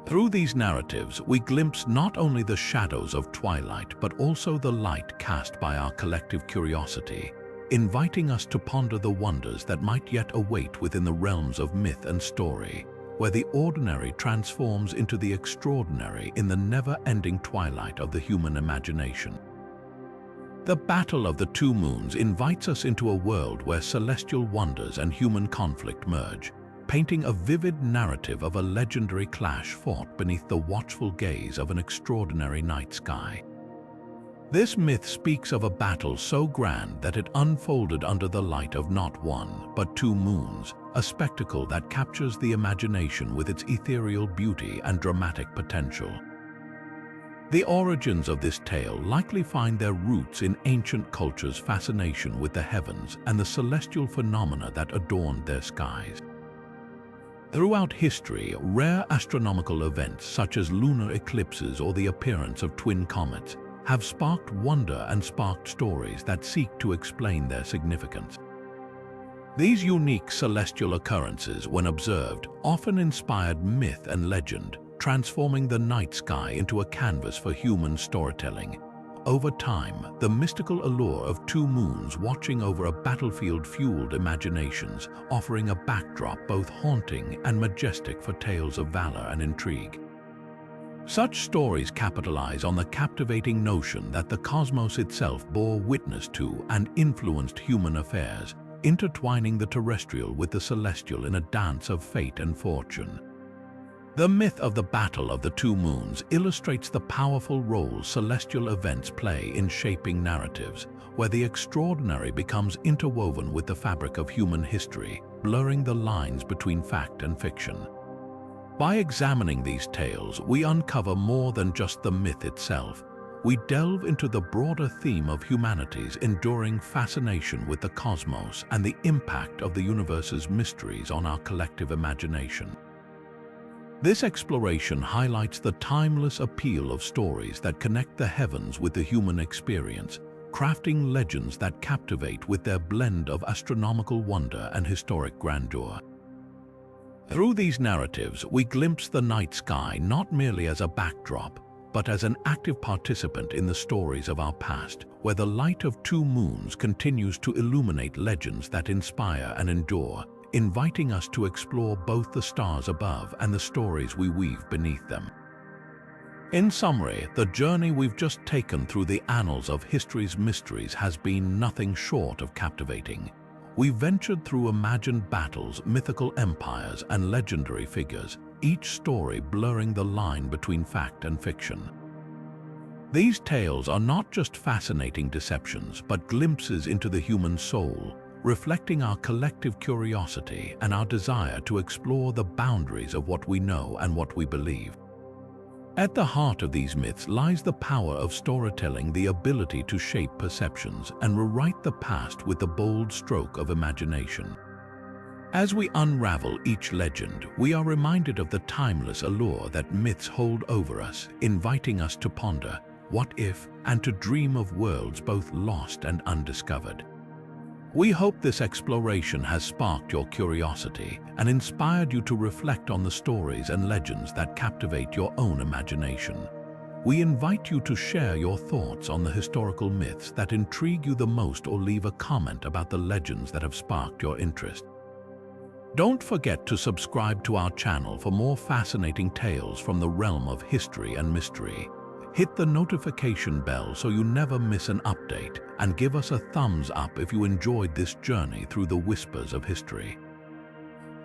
Through these narratives, we glimpse not only the shadows of twilight, but also the light cast by our collective curiosity, inviting us to ponder the wonders that might yet await within the realms of myth and story, where the ordinary transforms into the extraordinary in the never-ending twilight of the human imagination. The Battle of the Two Moons invites us into a world where celestial wonders and human conflict merge, painting a vivid narrative of a legendary clash fought beneath the watchful gaze of an extraordinary night sky. This myth speaks of a battle so grand that it unfolded under the light of not one, but two moons, a spectacle that captures the imagination with its ethereal beauty and dramatic potential. The origins of this tale likely find their roots in ancient cultures' fascination with the heavens and the celestial phenomena that adorned their skies. Throughout history, rare astronomical events such as lunar eclipses or the appearance of twin comets have sparked wonder and sparked stories that seek to explain their significance. These unique celestial occurrences, when observed, often inspired myth and legend, transforming the night sky into a canvas for human storytelling. Over time, the mystical allure of two moons watching over a battlefield fueled imaginations, offering a backdrop both haunting and majestic for tales of valor and intrigue. Such stories capitalize on the captivating notion that the cosmos itself bore witness to and influenced human affairs, intertwining the terrestrial with the celestial in a dance of fate and fortune. The myth of the Battle of the Two Moons illustrates the powerful role celestial events play in shaping narratives, where the extraordinary becomes interwoven with the fabric of human history, blurring the lines between fact and fiction. By examining these tales, we uncover more than just the myth itself. We delve into the broader theme of humanity's enduring fascination with the cosmos and the impact of the universe's mysteries on our collective imagination. This exploration highlights the timeless appeal of stories that connect the heavens with the human experience, crafting legends that captivate with their blend of astronomical wonder and historic grandeur. Through these narratives, we glimpse the night sky not merely as a backdrop, but as an active participant in the stories of our past, where the light of two moons continues to illuminate legends that inspire and endure, inviting us to explore both the stars above and the stories we weave beneath them. In summary, the journey we've just taken through the annals of history's mysteries has been nothing short of captivating. We've ventured through imagined battles, mythical empires, and legendary figures, each story blurring the line between fact and fiction. These tales are not just fascinating deceptions, but glimpses into the human soul, reflecting our collective curiosity and our desire to explore the boundaries of what we know and what we believe. At the heart of these myths lies the power of storytelling, the ability to shape perceptions and rewrite the past with the bold stroke of imagination. As we unravel each legend, we are reminded of the timeless allure that myths hold over us, inviting us to ponder, what if, and to dream of worlds both lost and undiscovered. We hope this exploration has sparked your curiosity and inspired you to reflect on the stories and legends that captivate your own imagination. We invite you to share your thoughts on the historical myths that intrigue you the most, or leave a comment about the legends that have sparked your interest. Don't forget to subscribe to our channel for more fascinating tales from the realm of history and mystery. Hit the notification bell so you never miss an update, and give us a thumbs up if you enjoyed this journey through the whispers of history.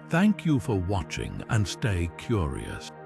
Thank you for watching, and stay curious.